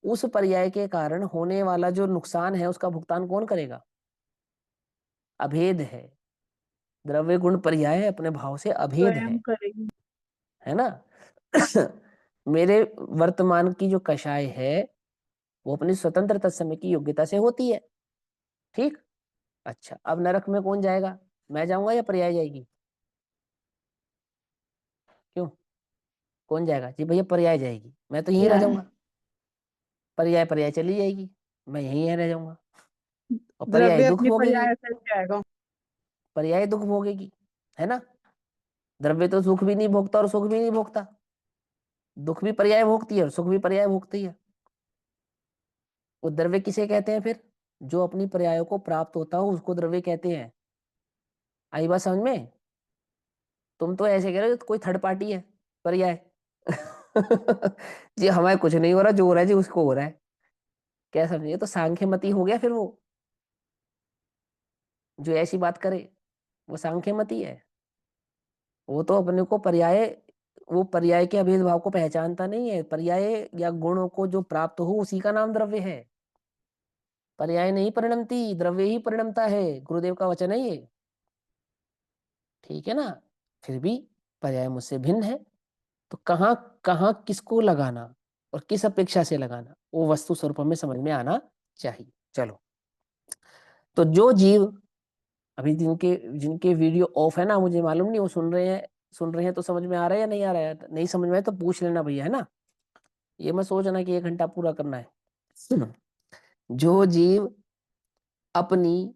उस पर्याय के कारण होने वाला जो नुकसान है उसका भुगतान कौन करेगा? अभेद है, द्रव्य गुण पर्याय अपने भाव से अभेद स्वयं है करेगी। है ना? मेरे वर्तमान की जो कषाय है वो अपनी स्वतंत्र तत्समय की योग्यता से होती है, ठीक। अच्छा अब नरक में कौन जाएगा? मैं जाऊंगा या पर्याय जाएगी? क्यों? कौन जाएगा जी? भैया पर्याय जाएगी, मैं तो यहीं रह पर्याय। जाऊंगा। पर्याय पर्याय चली जाएगी, मैं यहीं रह जाऊंगा। और पर्याय द्रव्य दुख अपनी भोगेगी, पर्याय से जाएगा। पर्याय दुख भोगेगी, है ना? द्रव्य तो सुख भी नहीं भोगता और सुख भी नहीं भोगता, दुख भी पर्याय भोगती है और सुख भी पर्याय भोगती है। वो द्रव्य किसे कहते हैं फिर? जो अपनी पर्यायों को प्राप्त होता हो उसको द्रव्य कहते हैं। आई बात समझ में? तुम तो ऐसे कह रहे हो कोई थर्ड पार्टी है पर्याय। जी हमें कुछ नहीं हो रहा, जो हो रहा है जी उसको हो रहा है। क्या समझिए? तो सांख्य मती हो गया फिर वो, जो ऐसी बात करे वो सांख्य मती है। वो तो अपने को पर्याय, वो पर्याय के अभेद भाव को पहचानता नहीं है। पर्याय या गुणों को जो प्राप्त हो उसी का नाम द्रव्य है। पर्याय नहीं परिणमती, द्रव्य ही परिणमता है। गुरुदेव का वचन है ये, ठीक है ना? फिर भी पर्याय मुझसे भिन्न है। तो कहाँ कहाँ किसको लगाना और किस अपेक्षा से लगाना, वो वस्तु स्वरूप में समझ में आना चाहिए। चलो, तो जो जीव अभी जिनके जिनके वीडियो ऑफ है ना, मुझे मालूम नहीं वो सुन रहे हैं तो समझ में आ रहा है या नहीं आ रहा है? नहीं समझ में आए तो पूछ लेना भैया, है ना? ये मत सोचना कि 1 घंटा पूरा करना है। सुनो, जो जीव अपनी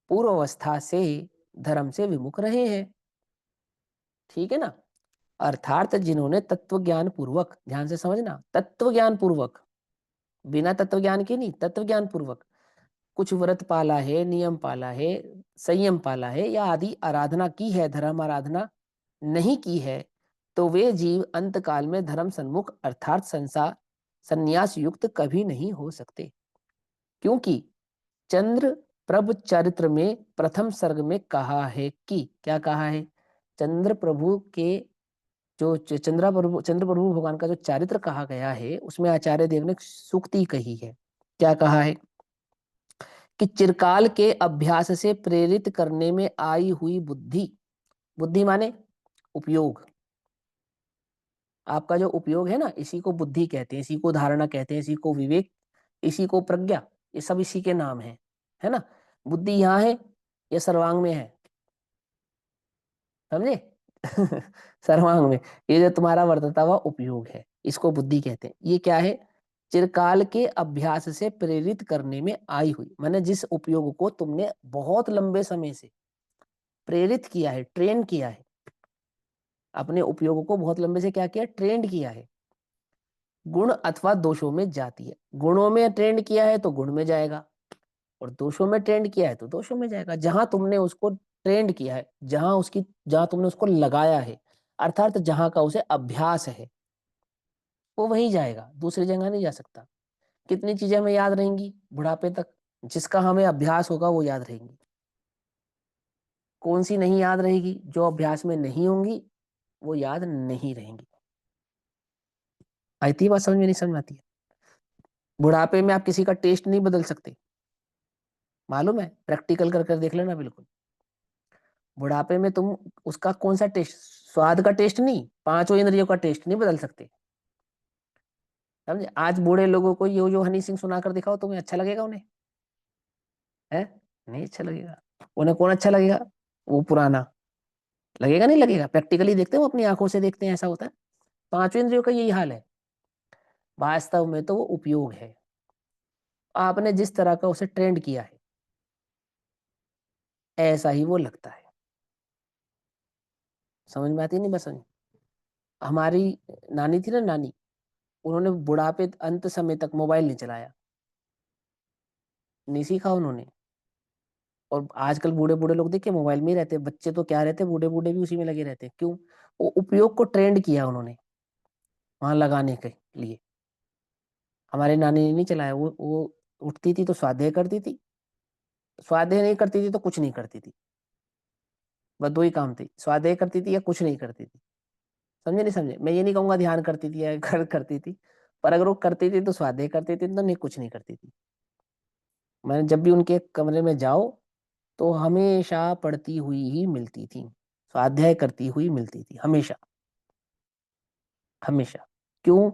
पूर्वावस्था से धर्म से विमुख रहे हैं, ठीक है ना, अर्थात जिन्होंने तत्व ज्ञान पूर्वक, ध्यान से समझना, तत्व ज्ञान पूर्वक, बिना तत्व ज्ञान के नहीं, तत्व ज्ञान पूर्वक कुछ व्रत पाला है, नियम पाला है, संयम पाला है, या आदि आराधना की है, धर्म आराधना नहीं की है, तो वे जीव अंत काल में धर्म सन्मुख अर्थात संसार संन्यास युक्त कभी नहीं हो सकते। क्योंकि चंद्र प्रभु चरित्र में प्रथम सर्ग में कहा है कि, क्या कहा है? चंद्र प्रभु के जो चंद्र प्रभु भगवान का जो चारित्र कहा गया है, उसमें आचार्य देव ने सूक्ति कही है। क्या कहा है? कि चिरकाल के अभ्यास से प्रेरित करने में आई हुई बुद्धि, बुद्धि माने उपयोग, आपका जो उपयोग है ना, इसी को बुद्धि कहते हैं, इसी को धारणा कहते हैं, इसी को विवेक, इसी को प्रज्ञा, ये सब इसी के नाम है ना? बुद्धि यहाँ है या सर्वांग में है? समझे? सर्वांग में। ये जो तुम्हारा वर्तता हुआ उपयोग है, इसको बुद्धि कहते हैं। ये क्या है? चिरकाल के अभ्यास से प्रेरित करने में आई हुई, माने जिस उपयोग को तुमने बहुत लंबे समय से प्रेरित किया है, ट्रेन किया है, अपने उपयोग को बहुत लंबे से क्या किया? ट्रेंड किया है। गुण अथवा दोषों में जाती है। गुणों में ट्रेंड किया है तो गुण में जाएगा, और दोषों में ट्रेंड किया है तो दोषों में जाएगा। जहां तुमने उसको ट्रेंड किया है, जहां तुमने उसको लगाया है, अर्थात जहां का उसे अभ्यास है, वो वहीं जाएगा, दूसरी जगह नहीं जा सकता। कितनी चीजें हमें याद रहेंगी बुढ़ापे तक? जिसका हमें अभ्यास होगा वो याद रहेंगी। कौन सी नहीं याद रहेगी? जो अभ्यास में नहीं होंगी वो याद नहीं रहेंगी। आती बात समझ में? नहीं समझ में आती है? बुढ़ापे में आप किसी का टेस्ट नहीं बदल सकते, मालूम है? प्रैक्टिकल कर कर देख लेना बिल्कुल। बुढ़ापे में तुम उसका कौन सा टेस्ट, स्वाद का टेस्ट नहीं, पांचों इंद्रियों का टेस्ट नहीं बदल सकते। समझे? आज बूढ़े लोगों को यो यो हनी सिंह सुनाकर दिखाओ, तुम्हें अच्छा लगेगा उन्हें? है? नहीं अच्छा लगेगा। उन्हें कौन अच्छा लगेगा? वो पुराना लगेगा, नहीं लगेगा? प्रैक्टिकली देखते हो, अपनी आंखों से देखते हैं, ऐसा होता है। पांचों इंद्रियों का यही हाल है। वास्तव में तो वो उपयोग है, आपने जिस तरह का उसे ट्रेंड किया है ऐसा ही वो लगता है। समझ में आती है? नहीं बस समझ। हमारी नानी थी ना, नानी, उन्होंने बुढ़ापे अंत समय तक मोबाइल नहीं चलाया, नहीं सीखा उन्होंने। और आजकल बूढ़े बूढ़े लोग देखिए मोबाइल में ही रहते हैं, बच्चे तो क्या रहते हैं, बूढ़े बूढ़े भी उसी में लगे रहते हैं। क्यों? वो उपयोग को ट्रेंड किया उन्होंने वहां लगाने के लिए। हमारी नानी ने नहीं चलाया, वो उठती थी तो स्वाध्याय करती थी, स्वाध्याय नहीं करती थी तो कुछ नहीं करती थी। बस दो ही काम थे, स्वाध्याय करती थी या कुछ नहीं करती थी। समझे नहीं समझे? मैं ये नहीं कहूंगा ध्यान करती थी या करती थी, पर अगर वो करती थी तो स्वाध्याय करती थी, तो नहीं कुछ नहीं करती थी। मैंने जब भी उनके कमरे में जाओ तो हमेशा पढ़ती हुई ही मिलती थी, स्वाध्याय करती हुई मिलती थी, हमेशा हमेशा। क्यों?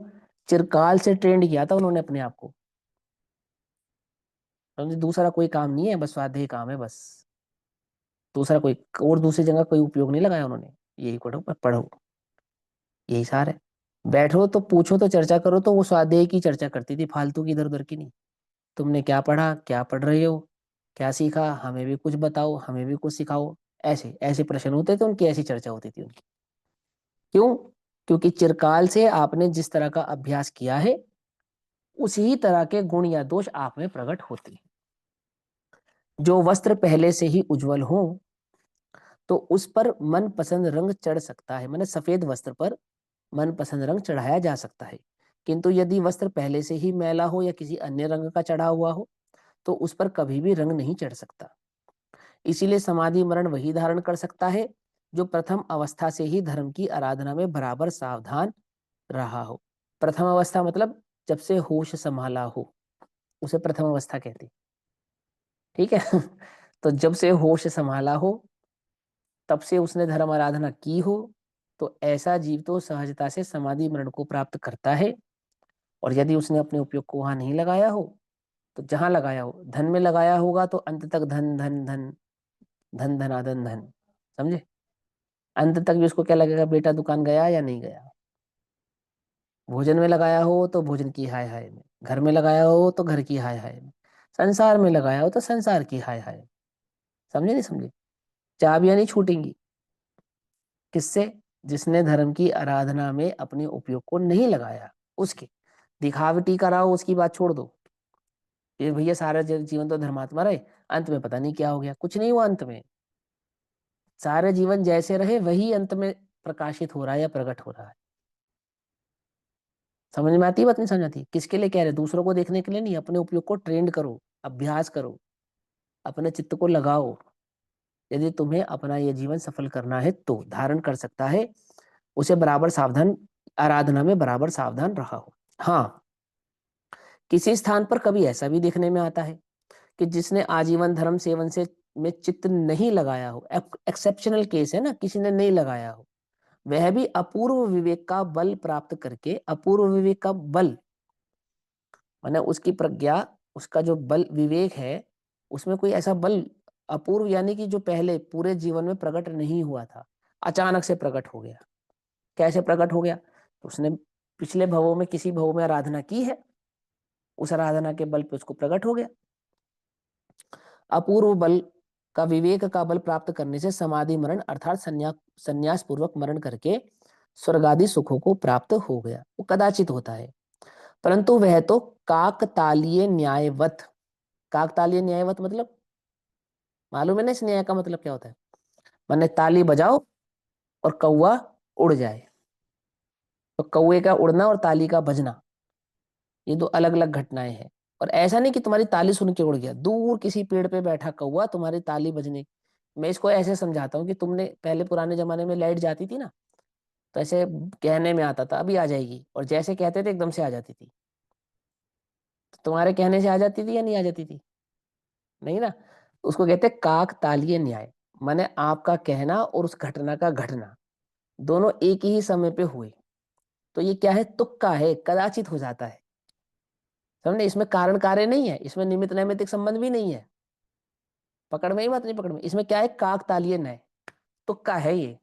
चिरकाल से ट्रेंड किया था उन्होंने अपने आप को। समझे? दूसरा कोई काम नहीं है, बस स्वाध्याय काम है बस। दूसरा कोई, और दूसरी जगह कोई उपयोग नहीं लगाया उन्होंने। यही पढ़ो पढ़ो, यही सार है। बैठो तो पूछो तो चर्चा करो तो वो स्वाध्याय की चर्चा करती थी, फालतू की इधर उधर की नहीं। तुमने क्या पढ़ा, क्या पढ़ रहे हो, क्या सीखा, हमें भी कुछ बताओ, हमें भी कुछ सिखाओ। ऐसे ऐसे प्रश्न होते थे उनकी, ऐसी चर्चा होती थी उनकी। क्यों? क्योंकि चिरकाल से आपने जिस तरह का अभ्यास किया है उसी तरह के गुण या दोष आप में प्रकट होते हैं। जो वस्त्र पहले से ही उज्जवल हो तो उस पर मन पसंद रंग चढ़ सकता है, माने सफेद वस्त्र पर मन पसंद रंग चढ़ाया जा सकता है। किंतु यदि वस्त्र पहले से ही मैला हो या किसी अन्य रंग का चढ़ा हुआ हो तो उस पर कभी भी रंग नहीं चढ़ सकता। इसीलिए समाधि मरण वही धारण कर सकता है जो प्रथम अवस्था से ही धर्म की आराधना में बराबर सावधान रहा हो। प्रथम अवस्था मतलब जब से होश संभाला हो, उसे प्रथम अवस्था कहते हैं। ठीक है तो जब से होश संभाला हो तब से उसने धर्म आराधना की हो तो ऐसा जीव तो सहजता से समाधि मरण को प्राप्त करता है। और यदि उसने अपने उपयोग को वहां नहीं लगाया हो तो जहां लगाया हो, धन में लगाया होगा तो अंत तक धन धन धन धन धनाधन धन, समझे। अंत तक भी उसको क्या लगेगा, बेटा दुकान गया या नहीं गया। भोजन में लगाया हो तो भोजन की हाय हाय में, घर में लगाया हो तो घर की हाय हाय में, संसार में लगाया हो तो संसार की हाय हाय। समझे नहीं समझे। चाबियां नहीं छूटेंगी। किससे? जिसने धर्म की आराधना में अपने उपयोग को नहीं लगाया उसके। दिखावटी कराओ उसकी बात छोड़ दो, ये भैया सारा जीवन तो धर्मात्मा रहे, अंत में पता नहीं क्या हो गया। कुछ नहीं हुआ अंत में, सारे जीवन जैसे रहे वही अंत में प्रकाशित हो रहा है या प्रकट हो रहा है। समझ में आती है बात नहीं समझ आती? किसके लिए कह रहे? दूसरों को देखने के लिए नहीं, अपने उपयोग को ट्रेंड करो, अभ्यास करो, अपने चित्त को लगाओ। यदि तुम्हें अपना यह जीवन सफल करना है तो धारण कर सकता है, उसे बराबर सावधान, आराधना में बराबर सावधान रहा हो। हाँ, किसी स्थान पर कभी ऐसा भी देखने में आता है कि जिसने आजीवन धर्म सेवन से में चित्त नहीं लगाया हो, एक्सेप्शनल केस है ना, किसी ने नहीं लगाया हो, वह भी अपूर्व विवेक का बल प्राप्त करके, अपूर्व विवेक का बल माने उसकी प्रज्ञा, उसका जो बल विवेक है उसमें कोई ऐसा बल अपूर्व यानी कि जो पहले पूरे जीवन में प्रकट नहीं हुआ था, अचानक से प्रकट हो गया। कैसे प्रकट हो गया? तो उसने पिछले भवों में किसी भव में आराधना की है, उस आराधना के बल पे उसको प्रकट हो गया। अपूर्व बल का, विवेक का बल प्राप्त करने से समाधि मरण अर्थात संन्यास पूर्वक मरण करके स्वर्गादि सुखों को प्राप्त हो गया। वो कदाचित होता है, परंतु वह तो काकतालीय न्यायवत। काकतालीय न्यायवत मतलब मालूम है ना इस न्याय का मतलब क्या होता है? माने ताली बजाओ और कौवा उड़ जाए। तो कौवे का उड़ना और ताली का बजना, ये दो अलग अलग घटनाएं हैं। और ऐसा नहीं कि तुम्हारी ताली सुन के उड़ गया, दूर किसी पेड़ पे बैठा कौवा तुम्हारी ताली बजने। मैं इसको ऐसे समझाता हूँ कि तुमने पहले पुराने जमाने में लाइट जाती थी ना, तो ऐसे कहने में आता था अभी आ जाएगी, और जैसे कहते थे एकदम से आ जाती थी। तो तुम्हारे कहने से आ जाती थी या नहीं आ जाती थी? नहीं ना। उसको कहते काक तालीय न्याय, माने आपका कहना और उस घटना का घटना दोनों एक ही समय पे हुए। तो ये क्या है? तुक्का है, कदाचित हो जाता है। समझे? इसमें कारण कार्य नहीं है, इसमें निमित्त नैमित्तिक संबंध भी नहीं है। पकड़ में ही बात नहीं, पकड़ में। इसमें क्या है? काक तालीय न्याय, तुक्का है ये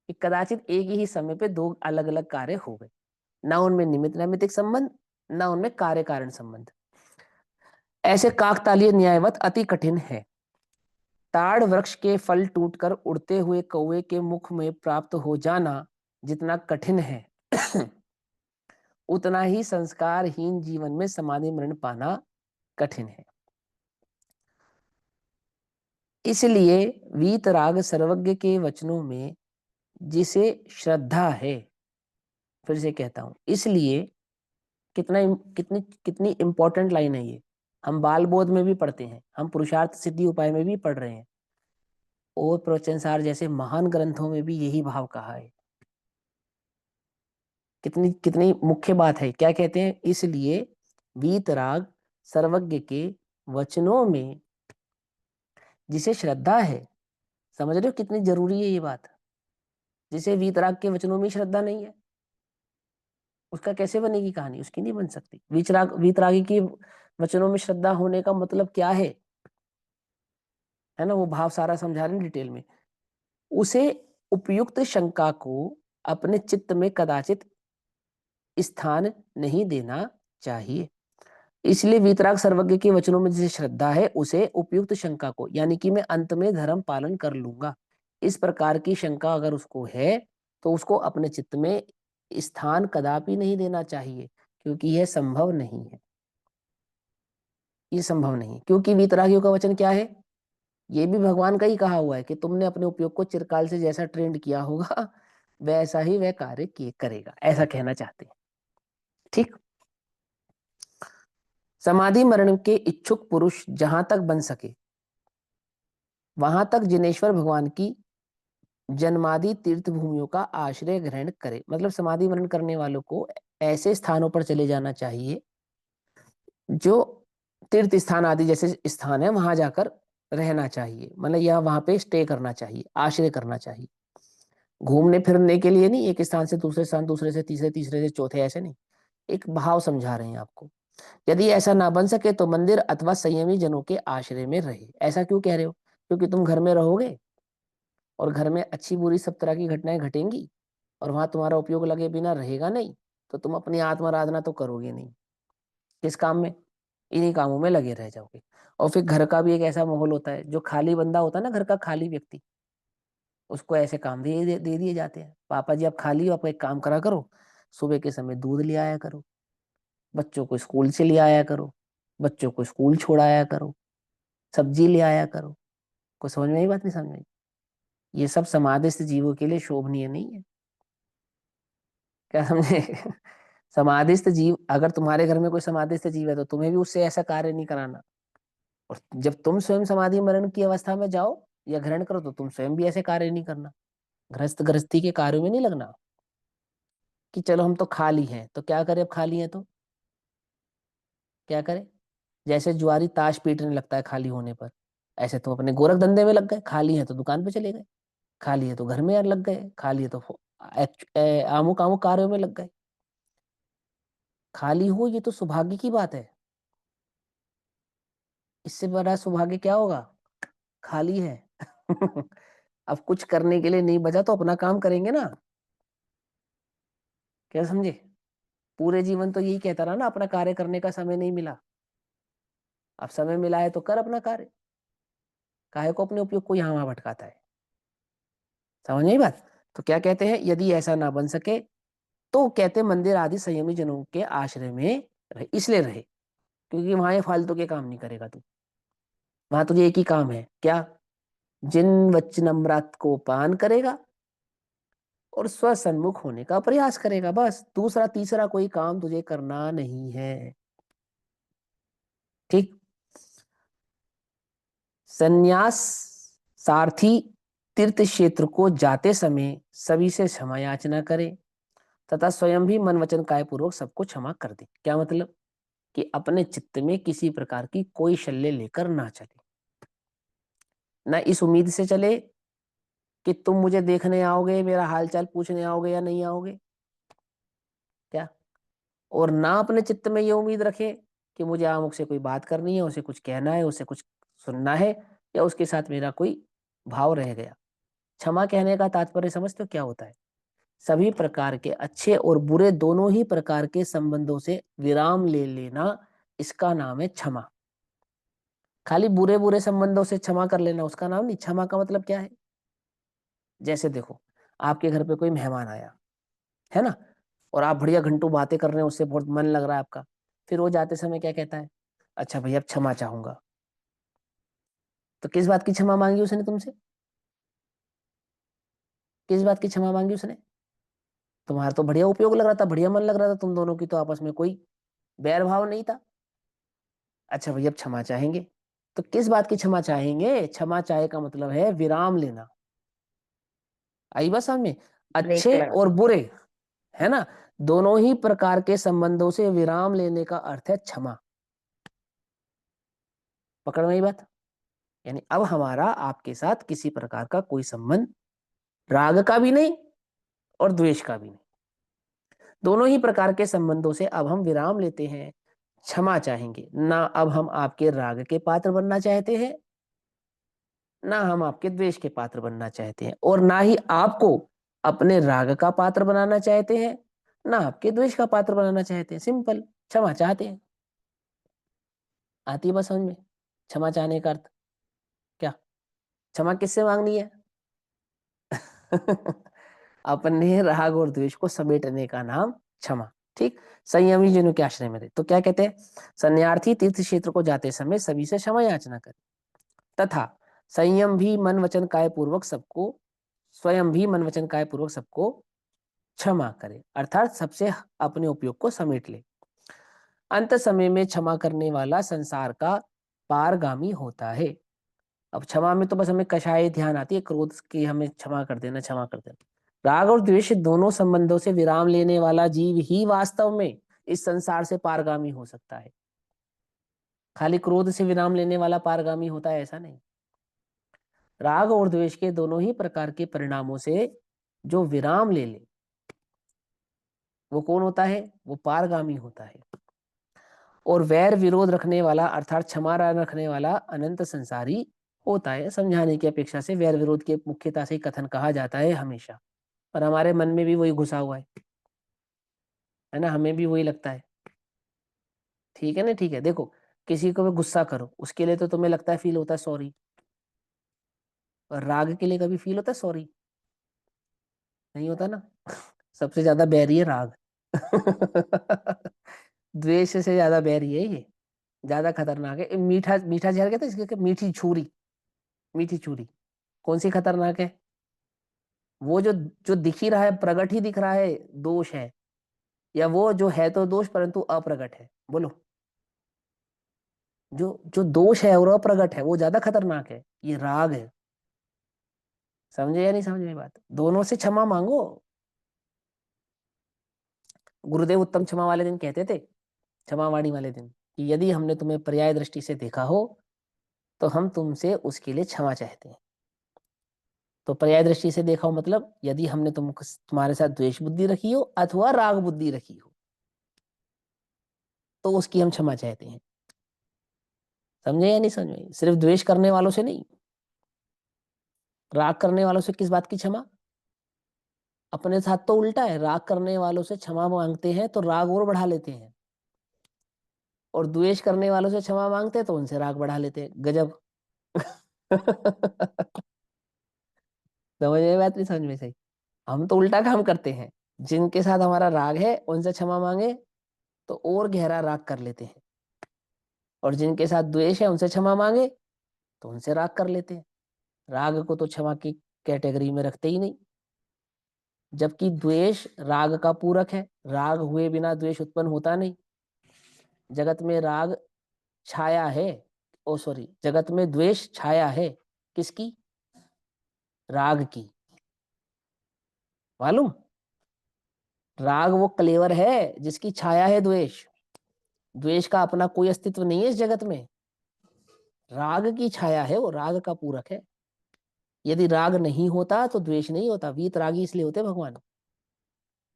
कि कदाचित एक ही समय पे दो अलग अलग कार्य हो गए, ना उनमें निमित्त नैमित्तिक संबंध, ना उनमें कार्य कारण संबंध। ऐसे काकतालीय न्यायवत अति कठिन है। ताड़ वृक्ष के फल टूटकर उड़ते हुए कौवे के मुख में प्राप्त हो जाना जितना कठिन है उतना ही संस्कारहीन जीवन में समाधि मरण पाना कठिन है। इसलिए वीतराग सर्वज्ञ के वचनों में जिसे श्रद्धा है, फिर से कहता हूं, इसलिए कितना कितनी कितनी इंपॉर्टेंट लाइन है ये। हम बाल बोध में भी पढ़ते हैं, हम पुरुषार्थ सिद्धि उपाय में भी पढ़ रहे हैं, और प्रवचनसार जैसे महान ग्रंथों में भी यही भाव कहा है। कितनी कितनी मुख्य बात है। क्या कहते हैं? इसलिए वीतराग सर्वज्ञ के वचनों में जिसे श्रद्धा है। समझ रहे हो कितनी जरूरी है ये बात? जिसे वीतराग के वचनों में श्रद्धा नहीं है उसका कैसे बनेगी कहानी? उसकी नहीं बन सकती। वीतरागी के वचनों में श्रद्धा होने का मतलब क्या है ना, वो भाव सारा समझा रहे हैं डिटेल में। उसे उपयुक्त शंका को अपने चित्त में कदाचित स्थान नहीं देना चाहिए। इसलिए वीतराग सर्वज्ञ के वचनों में जिसे श्रद्धा है उसे उपयुक्त शंका को, यानी कि मैं अंत में धर्म पालन कर लूंगा, इस प्रकार की शंका अगर उसको है तो उसको अपने चित्त में स्थान कदापि नहीं देना चाहिए, क्योंकि यह संभव नहीं है। ये संभव नहीं, क्योंकि वीतरागियों का वचन क्या है, ये भी भगवान का ही कहा हुआ है कि तुमने अपने उपयोग को चिरकाल से जैसा ट्रेंड किया होगा वैसा ही वह कार्य करेगा, ऐसा कहना चाहते हैं। ठीक। समाधि मरण के इच्छुक पुरुष जहां तक बन सके वहां तक जिनेश्वर भगवान की जन्मादि तीर्थ भूमियों का आश्रय ग्रहण करे। मतलब समाधि मरण करने वालों को ऐसे स्थानों पर चले जाना चाहिए जो तीर्थ स्थान आदि जैसे स्थान है, वहां जाकर रहना चाहिए। मतलब यह वहां पे स्टे करना चाहिए, आश्रय करना चाहिए। घूमने फिरने के लिए नहीं, एक स्थान से दूसरे स्थान, दूसरे से तीसरे, तीसरे से चौथे, ऐसे नहीं। एक भाव समझा रहे हैं आपको। यदि ऐसा ना बन सके तो मंदिर अथवा संयमी जनों के आश्रय में रहे। ऐसा क्यों कह रहे हो? क्योंकि तुम घर में रहोगे और घर में अच्छी बुरी सब तरह की घटनाएं घटेंगी और वहां तुम्हारा उपयोग लगे बिना रहेगा नहीं, तो तुम अपनी आत्माराधना तो करोगे नहीं। किस काम में? इन्हीं कामों में लगे रह जाओगे। और फिर घर का भी एक ऐसा माहौल होता है, जो खाली बंदा होता है ना, घर का खाली व्यक्ति, उसको ऐसे काम दे दिए जाते हैं। पापा जी आप खाली हो, आप एक काम करा करो, सुबह के समय दूध ले आया करो, बच्चों को स्कूल से ले आया करो, बच्चों को स्कूल छोड़ाया करो, सब्जी ले आया करो। को समझ में आई बात? नहीं समझ में आई? ये सब समाधिस्थ जीवों के लिए शोभनीय नहीं है। क्या समझे? समाधिस्थ जीव, अगर तुम्हारे घर में कोई समाधिस्थ जीव है तो तुम्हें भी उससे ऐसा कार्य नहीं कराना। और जब तुम स्वयं समाधि मरण की अवस्था में जाओ या ग्रहण करो तो तुम स्वयं भी ऐसे कार्य नहीं करना। गृहस्थी के कार्यों में नहीं लगना कि चलो हम तो खाली हैं तो क्या करें, अब खाली हैं तो क्या करें। जैसे जुआरी ताश पीटने लगता है खाली होने पर, ऐसे तुम अपने गोरख धंधे में लग गए। खाली है तो दुकान पे चले गए, खाली है तो घर में यार लग गए, खाली है तो आमुक आमुक कार्यों में लग गए। खाली हो ये तो सौभाग्य की बात है। इससे बड़ा सौभाग्य क्या होगा? खाली है अब कुछ करने के लिए नहीं बचा तो अपना काम करेंगे ना। क्या समझे? पूरे जीवन तो यही कहता रहा ना, अपना कार्य करने का समय नहीं मिला। अब समय मिला है तो कर अपना कार्य। काहे को अपने उपयोग को यहाँ वहां भटकाता है? समझ नहीं बात? तो क्या कहते हैं, यदि ऐसा ना बन सके तो कहते मंदिर आदि संयमी जनों के आश्रय में रहे। इसलिए रहे क्योंकि वहां ये फालतू के काम नहीं करेगा तू। वहां तुझे एक ही काम है, क्या? जिन वचनम्रत को पान करेगा और स्वसन्मुख होने का प्रयास करेगा, बस। दूसरा तीसरा कोई काम तुझे करना नहीं है। ठीक। संन्यास सारथी तीर्थ क्षेत्र को जाते समय सभी से क्षमा याचना करे तथा स्वयं भी मन वचन काय पूर्वक सबको क्षमा कर दे। क्या मतलब? कि अपने चित्त में किसी प्रकार की कोई शल्य लेकर ना चले। ना इस उम्मीद से चले कि तुम मुझे देखने आओगे, मेरा हालचाल पूछने आओगे या नहीं आओगे। क्या? और ना अपने चित्त में ये उम्मीद रखे कि मुझे अमुक से कोई बात करनी है, उसे कुछ कहना है, उसे कुछ सुनना है, या उसके साथ मेरा कोई भाव रह गया। क्षमा कहने का तात्पर्य समझते हो क्या होता है? सभी प्रकार के अच्छे और बुरे दोनों ही प्रकार के संबंधों से विराम ले लेना, इसका नाम है क्षमा। खाली बुरे बुरे संबंधों से क्षमा कर लेना उसका नाम नहीं। क्षमा का मतलब क्या है? जैसे देखो, आपके घर पे कोई मेहमान आया है ना, और आप बढ़िया घंटों बातें कर रहे हैं, उससे बहुत मन लग रहा है आपका। फिर वो जाते समय क्या कहता है? अच्छा भैया अब क्षमा चाहूंगा। तो किस बात की क्षमा मांगी उसने तुमसे? किस बात की क्षमा मांगी उसने? तुम्हारा तो बढ़िया उपयोग लग रहा था, बढ़िया मन लग रहा था, तुम दोनों की तो आपस में कोई बैर भाव नहीं था। अच्छा भैया अब क्षमा चाहेंगे। तो किस बात की क्षमा चाहेंगे? क्षमा चाहे का मतलब है विराम लेना। आई बात समझ में? ब्रेक अच्छे लगा। और बुरे, है ना, दोनों ही प्रकार के संबंधों से विराम लेने का अर्थ है क्षमा। पकड़ में आई बात? यानी अब हमारा आपके साथ किसी प्रकार का कोई संबंध, राग का भी नहीं और द्वेष का भी नहीं, दोनों ही प्रकार के संबंधों से अब हम विराम लेते हैं, क्षमा चाहेंगे। ना अब हम आपके राग के पात्र बनना चाहते हैं, ना हम आपके द्वेष के पात्र बनना चाहते हैं, और ना ही आपको अपने राग का पात्र बनाना चाहते हैं, ना आपके द्वेष का पात्र बनाना चाहते हैं। सिंपल, क्षमा चाहते हैं। आती है बस समझ में? क्षमा चाहने का अर्थ क्या? क्षमा किससे मांगनी है? अपने राग और द्वेष को समेटने का नाम क्षमा। ठीक। संयमी जनों के आश्रय में रहे। तो क्या कहते हैं, सन्यार्थी तीर्थ क्षेत्र को जाते समय सभी से क्षमा याचना करे, तथा संयम भी मन वचन काय पूर्वक सबको, स्वयं भी मन वचन काय पूर्वक सबको क्षमा करे, अर्थात सबसे अपने उपयोग को समेट ले। अंत समय में क्षमा करने वाला संसार का पारगामी होता है। अब क्षमा में तो बस हमें कषाय ध्यान आती है, क्रोध की हमें क्षमा कर देना, क्षमा कर देना। राग और द्वेष दोनों संबंधों से विराम लेने वाला जीव ही वास्तव में इस संसार से पारगामी हो सकता है। खाली क्रोध से विराम लेने वाला पारगामी होता है ऐसा नहीं। राग और द्वेष के दोनों ही प्रकार के परिणामों से जो विराम ले ले वो कौन होता है, वो पारगामी होता है। और वैर विरोध रखने वाला अर्थात क्षमा रखने वाला अनंत संसारी होता है। समझाने की अपेक्षा से वैर विरोध के मुख्यता से कथन कहा जाता है हमेशा, और हमारे मन में भी वही घुसा हुआ है ना, हमें भी वही लगता है। ठीक है ना, ठीक है। देखो, किसी को भी गुस्सा करो, उसके लिए तो तुम्हें लगता है, फील होता है सॉरी, और राग के लिए कभी फील होता है सॉरी? नहीं होता ना। सबसे ज्यादा बैरी है राग। द्वेष से ज्यादा बैरी है ये, ज्यादा खतरनाक है। मीठा मीठा जहर कहते हैं इसके, मीठी छुरी, मीठी छुरी कौन सी खतरनाक है? वो जो जो दिख ही रहा है, प्रगट ही दिख रहा है दोष है, या वो जो है तो दोष परंतु अप्रगट है? बोलो, जो जो दोष है और अप्रगट है वो ज्यादा खतरनाक है, ये राग है। समझे या नहीं समझ में बात? दोनों से क्षमा मांगो। गुरुदेव उत्तम क्षमा वाले दिन कहते थे, क्षमावाणी वाले दिन, कि यदि हमने तुम्हें पर्याय दृष्टि से देखा हो तो हम तुमसे उसके लिए क्षमा चाहते हैं। तो पर्याय दृष्टि से देखा हो मतलब यदि हमने तुम्हारे साथ द्वेष बुद्धि रखी हो अथवा राग बुद्धि रखी हो तो उसकी हम क्षमा चाहते हैं। समझे या नहीं समझे? सिर्फ द्वेष करने वालों से नहीं, राग करने वालों से किस बात की क्षमा? अपने साथ तो उल्टा है, राग करने वालों से क्षमा मांगते हैं तो राग और बढ़ा लेते हैं, और द्वेष करने वालों से क्षमा मांगते हैं तो उनसे राग बढ़ा लेते हैं। गजब। समझ में बात नहीं समझ में? सही। हम तो उल्टा काम करते हैं, जिनके साथ हमारा राग है उनसे क्षमा मांगे तो और गहरा राग कर लेते हैं, और जिनके साथ द्वेष है उनसे क्षमा मांगे तो उनसे राग कर लेते हैं। राग को तो क्षमा की कैटेगरी में रखते ही नहीं, जबकि द्वेष राग का पूरक है। राग हुए बिना द्वेष उत्पन्न होता नहीं। जगत में राग छाया है, ओ सॉरी, जगत में द्वेष छाया है, किसकी? राग की। मालूम? राग वो कलेवर है जिसकी छाया है द्वेष। द्वेष का अपना कोई अस्तित्व नहीं है इस जगत में, राग की छाया है, वो राग का पूरक है। यदि राग नहीं होता तो द्वेष नहीं होता। वीत रागी इसलिए होते भगवान।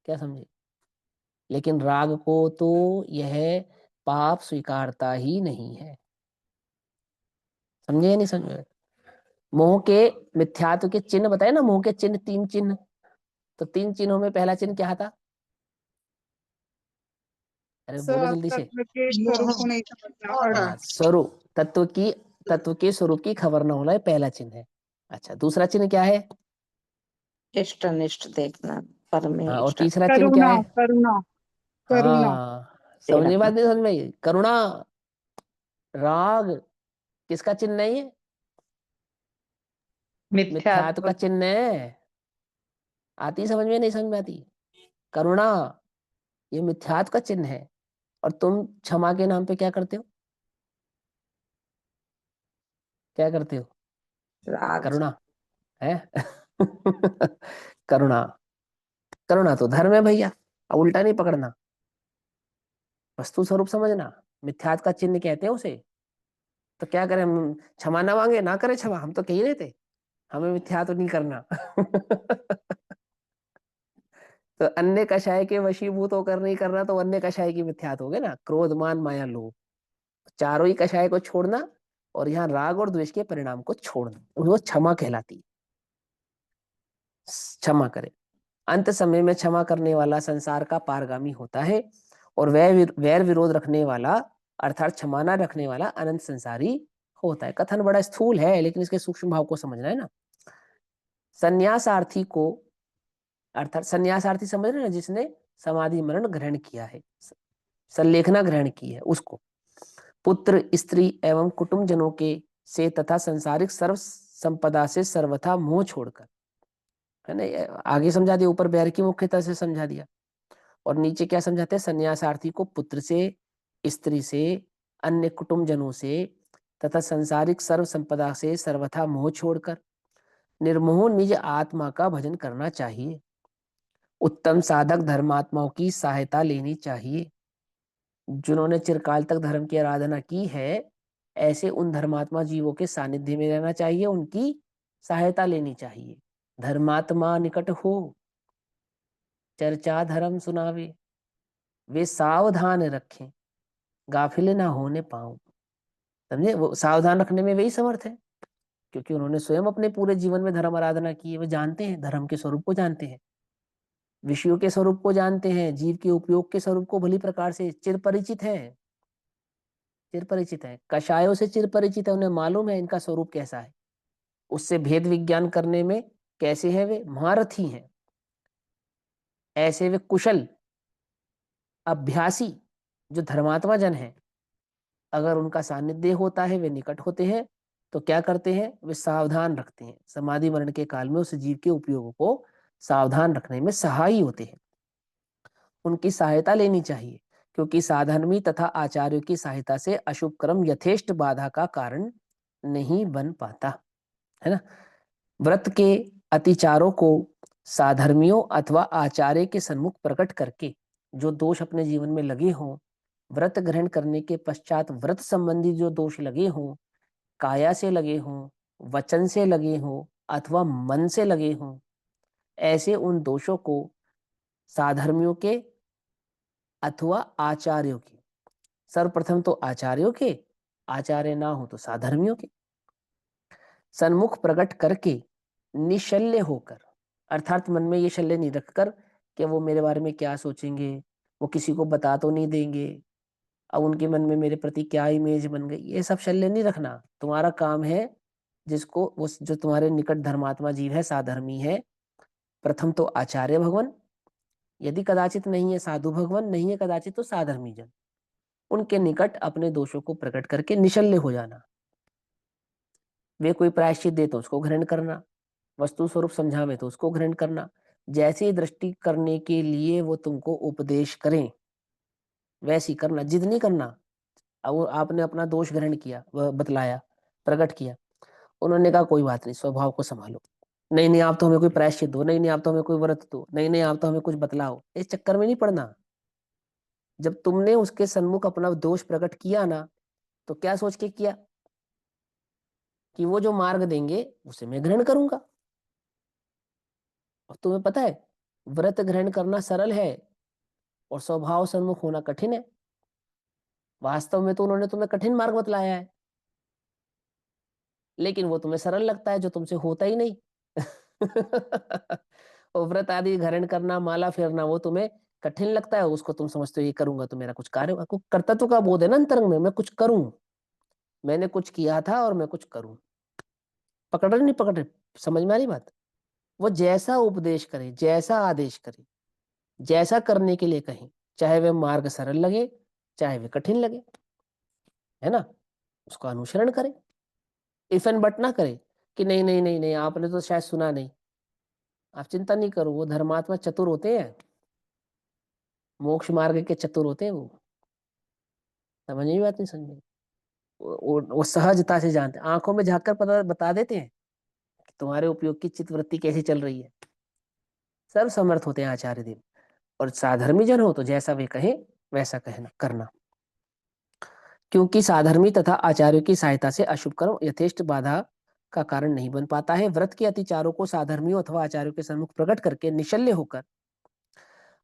क्या समझे? लेकिन राग को तो यह पाप स्वीकारता ही नहीं है। समझे या नहीं समझे? मोह के मिथ्यात्व के चिन्ह बताए ना, मोह के चिन्ह, तीन चिन्ह। तो तीन चिन्हों में पहला चिन्ह क्या था? अरे बोलो सर जल्दी से। तत्व के स्वरूप को नहीं समझना। हाँ, स्वरूप, तत्व के स्वरूप की खबर न होना, ये पहला चिन्ह है। अच्छा, दूसरा चिन्ह क्या है? इष्ट अनिष्ट देखना, पर में हाँ, और इष्ट तीसरा चिन्ह क्या करुणा, है? करुणा, करुणा। हाँ, तेरा समझे बात नहीं समझ में आई? करुणा। राग किसका चिन्ह नहीं है? मिथ्यात्व मिथ्यात्व। का चिन्ह है। आती समझ में? नहीं समझ में आती? करुणा ये मिथ्यात्व का चिन्ह है, और तुम क्षमा के नाम पे क्या करते हो? क्या करते हो? राग। करुणा है। करुणा, करुणा तो धर्म है भैया, अब उल्टा नहीं पकड़ना, वस्तु स्वरूप समझना। मिथ्यात्व का चिन्ह कहते हैं उसे। तो क्या करें हम? क्षमा ना मांगे, ना करें क्षमा? हम तो कह ही रहे थे हमें मिथ्यात्व नहीं करना। तो अन्य कषाय के वशीभूत होकर नहीं करना, तो अन्य कषाय की मिथ्यात्व हो गए ना, क्रोध मान माया लोभ, चारों ही कषाय को छोड़ना, और यहाँ राग और द्वेष के परिणाम को छोड़ना, वो क्षमा कहलाती है। क्षमा करे। अंत समय में क्षमा करने वाला संसार का पारगामी होता है, और वैर विरोध रखने वाला अर्थात क्षमा न रखने वाला अनंत संसारी होता है। कथन बड़ा स्थूल है लेकिन इसके सूक्ष्म भाव को समझना है ना। संन्यासार्थी को अर्थात संन्यासार्थी समझ रहे ना, जिसने समाधि मरण ग्रहण किया है, संलेखना ग्रहण की है, उसको। पुत्र स्त्री एवं कुटुंब जनों के से तथा संसारिक सर्व संपदा से सर्वथा मोह छोड़कर, है ना, आगे समझा दिया, ऊपर बैर की मुख्यता से समझा दिया, और नीचे क्या समझाते हैं, संन्यासार्थी को पुत्र से, स्त्री से, अन्य कुटुंब जनों से तथा संसारिक सर्व संपदा से सर्वथा मोह छोड़कर निर्मोह निज आत्मा का भजन करना चाहिए। उत्तम साधक धर्मात्माओं की सहायता लेनी चाहिए। जिन्होंने चिरकाल तक धर्म की आराधना की है, ऐसे उन धर्मात्मा जीवों के सानिध्य में रहना चाहिए, उनकी सहायता लेनी चाहिए। धर्मात्मा निकट हो, चर्चा धर्म सुनावे, वे सावधान रखें, गाफिल ना होने पाऊं। समझे, वो सावधान रखने में वही समर्थ है, क्योंकि उन्होंने स्वयं अपने पूरे जीवन में धर्म आराधना की है। वे जानते हैं, धर्म के स्वरूप को जानते हैं, विषयों के स्वरूप को जानते हैं, जीव के उपयोग के स्वरूप को भली प्रकार से चिर परिचित है, चिर परिचित है, कषायों से चिर परिचित है, उन्हें मालूम है इनका स्वरूप कैसा है, उससे भेद विज्ञान करने में कैसे है, वे महारथी हैं। ऐसे वे कुशल अभ्यासी जो धर्मात्मा जन है, अगर उनका सानिध्य होता है, वे निकट होते हैं, तो क्या करते हैं, वे सावधान रखते हैं, समाधि मरण के काल में उस जीव के उपयोग को सावधान रखने में सहायी होते हैं। उनकी सहायता लेनी चाहिए, क्योंकि साधर्मी तथा आचार्यों की सहायता से अशुभ कर्म यथेष्ट बाधा का कारण नहीं बन पाता, है ना। व्रत के अतिचारों को साधर्मियों अथवा आचार्य के सन्मुख प्रकट करके, जो दोष अपने जीवन में लगे हों, व्रत ग्रहण करने के पश्चात व्रत संबंधी जो दोष लगे हों, काया से लगे हों, वचन से लगे हों अथवा मन से लगे हों, ऐसे उन दोषों को साधर्मियों के अथवा आचार्यों के, सर्वप्रथम तो आचार्यों के, आचार्य ना हो तो साधर्मियों के सन्मुख प्रकट करके निशल्य होकर, अर्थात मन में ये शल्य नहीं रखकर कि वो मेरे बारे में क्या सोचेंगे, वो किसी को बता तो नहीं देंगे, अब उनके मन में मेरे प्रति क्या इमेज बन गई, ये सब शल्य नहीं रखना। तुम्हारा काम है, जिसको उस जो तुम्हारे निकट धर्मात्मा जीव है, साधर्मी है, प्रथम तो आचार्य भगवान, यदि कदाचित नहीं है साधु भगवान, नहीं है कदाचित तो साधर्मी जन, उनके निकट अपने दोषों को प्रकट करके निशल्य हो जाना। वे कोई प्रायश्चित दे तो उसको ग्रहण करना, वस्तु स्वरूप समझावे तो उसको ग्रहण करना, जैसी दृष्टि करने के लिए वो तुमको उपदेश करें वैसी करना, जिद नहीं करना। अब वो आपने अपना दोष ग्रहण किया, वह बतलाया, प्रकट किया, उन्होंने कहा कोई बात नहीं, स्वभाव को संभालो, नहीं नहीं आप तो हमें कोई प्रायश्चित दो, नहीं नहीं आप तो हमें कोई व्रत दो, नहीं नहीं आप तो हमें कुछ बतलाओ, इस चक्कर में नहीं पड़ना। जब तुमने उसके सन्मुख अपना दोष प्रकट किया ना, तो क्या सोच के किया कि वो जो मार्ग देंगे उसे मैं ग्रहण करूंगा। और तुम्हें पता है, व्रत ग्रहण करना सरल है और स्वभाव सन्मुख होना कठिन है। वास्तव में तो उन्होंने तुम्हें कठिन मार्ग बतलाया है, लेकिन वो तुम्हें सरल लगता है, जो तुमसे होता ही नहीं। और व्रत आदि ग्रहण करना, माला फेरना, वो तुम्हें कठिन लगता है, उसको तुम समझते हो ये करूंगा तो मेरा कुछ कार्य होगा। कुछ कर्तत्व का बोध है ना अंतरंग में, मैं कुछ करूं, मैंने कुछ किया था और मैं कुछ करूं। पकड़ रहे नहीं पकड़ रहे, समझ में आ रही बात। वो जैसा उपदेश करे, जैसा आदेश करे, जैसा करने के लिए कहें, चाहे वह मार्ग सरल लगे चाहे वह कठिन लगे, है ना, उसका अनुसरण करे। इफ एंड बट ना करे कि नहीं नहीं नहीं नहीं आपने तो शायद सुना नहीं। आप चिंता नहीं करो, वो धर्मात्मा चतुर होते हैं, मोक्ष मार्ग के चतुर होते हैं वो। समझ में बात नहीं, समझ में, वो सहजता से जानते हैं, आंखों में झांक कर पता बता देते हैं कि तुम्हारे उपयोग की चित्तवृत्ति कैसी चल रही है। सर्व समर्थ होते हैं आचार्य देव। और साधर्मी जन हो तो जैसा वे कहें वैसा कहना करना, क्योंकि साधर्मी तथा आचार्यों की सहायता से अशुभ कर्म यथेष्ट बाधा का कारण नहीं बन पाता है। व्रत के अतिचारों को साधर्मियों अथवा आचार्यों के सम्मुख प्रकट करके निशल्य होकर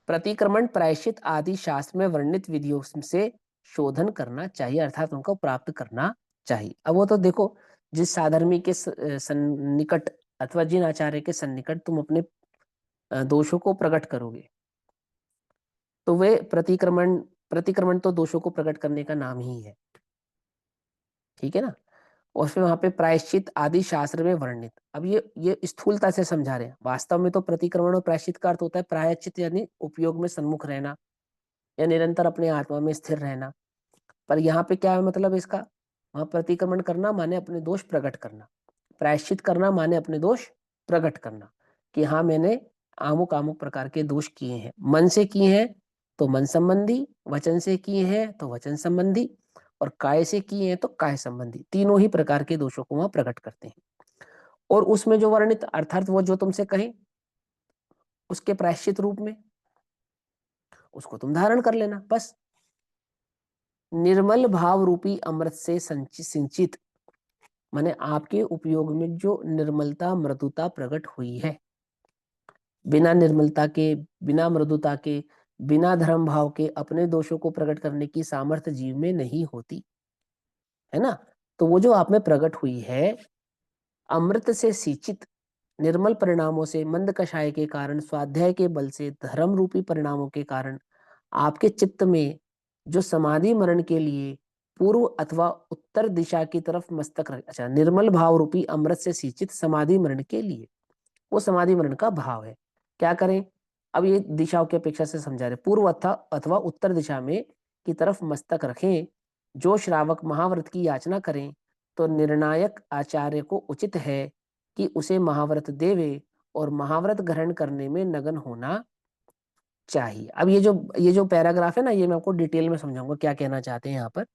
प्रतिक्रमण, प्रायश्चित आदि शास्त्र में वर्णित विधियों से शोधन करना चाहिए, अर्थात उनको प्राप्त करना चाहिए। अब वो तो देखो, जिस साधर्मी के सन्निकट अथवा जिन आचार्य के सन्निकट तुम अपने दोषों को प्रकट करोगे, तो वे प्रतिक्रमण तो दोषों को प्रकट करने का नाम ही है, ठीक है ना। और फिर वहां पे प्रायश्चित आदि शास्त्र में वर्णित। अब ये स्थूलता से समझा रहे हैं, वास्तव में तो प्रतिक्रमण और प्रायश्चित का अर्थ होता है प्रायश्चित यानी उपयोग में सन्मुख रहना या निरंतर अपने आत्मा में स्थिर रहना। पर यहाँ पे क्या है मतलब इसका, वहां प्रतिक्रमण करना माने अपने दोष प्रकट करना, प्रायश्चित करना माने अपने दोष प्रकट करना, कि हाँ मैंने आमुक आमुक प्रकार के दोष किए हैं, मन से किए हैं तो मन संबंधी, वचन से किए हैं तो वचन संबंधी, और काय से किए हैं तो काय संबंधी, तीनों ही प्रकार के दोषों को वहां प्रकट करते हैं। और उसमें जो वर्णित अर्थात वो जो तुमसे कहें उसके प्रायश्चित रूप में उसको तुम धारण कर लेना बस। निर्मल भाव रूपी अमृत से सिंचित माने आपके उपयोग में जो निर्मलता मृदुता प्रकट हुई है, बिना निर्मलता के, बिना मृदुता के, बिना धर्म भाव के अपने दोषों को प्रकट करने की सामर्थ्य जीव में नहीं होती है ना। तो वो जो आप में प्रकट हुई है अमृत से सिंचित निर्मल परिणामों से, मंद कषाय के कारण, स्वाध्याय के बल से, धर्म रूपी परिणामों के कारण आपके चित्त में जो समाधि मरण के लिए पूर्व अथवा उत्तर दिशा की तरफ मस्तक रख, अच्छा निर्मल भाव रूपी अमृत से सिंचित समाधि मरण के लिए, वो समाधि मरण का भाव है। क्या करें, अब ये दिशाओं की अपेक्षा से समझा रहे, पूर्व अथवा उत्तर दिशा में की तरफ मस्तक रखें। जो श्रावक महाव्रत की याचना करें तो निर्णायक आचार्य को उचित है कि उसे महाव्रत देवे और महाव्रत ग्रहण करने में नगन होना चाहिए। अब ये जो पैराग्राफ है ना, ये मैं आपको डिटेल में समझाऊंगा क्या कहना चाहते हैं यहाँ पर,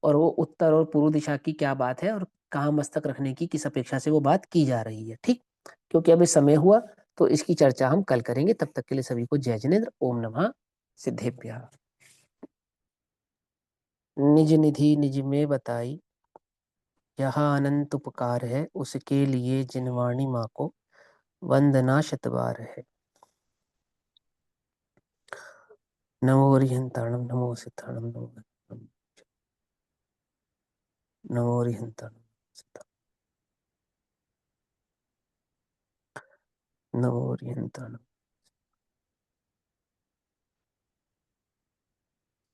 और वो उत्तर और पूर्व दिशा की क्या बात है और कहाँ मस्तक रखने की किस अपेक्षा से वो बात की जा रही है। ठीक, क्योंकि अभी समय हुआ तो इसकी चर्चा हम कल करेंगे। तब तक के लिए सभी को जय जिनेन्द्र। ओम नमः सिद्धेभ्यः। निज निधि निज में बताई, यहाँ अनंत उपकार है, उसके लिए जिनवाणी माँ को वंदना शतबार है। नमो हरिहंताणम नमो सिद्धाणम नमो हरिहंताणम नमो हरिहंताणम।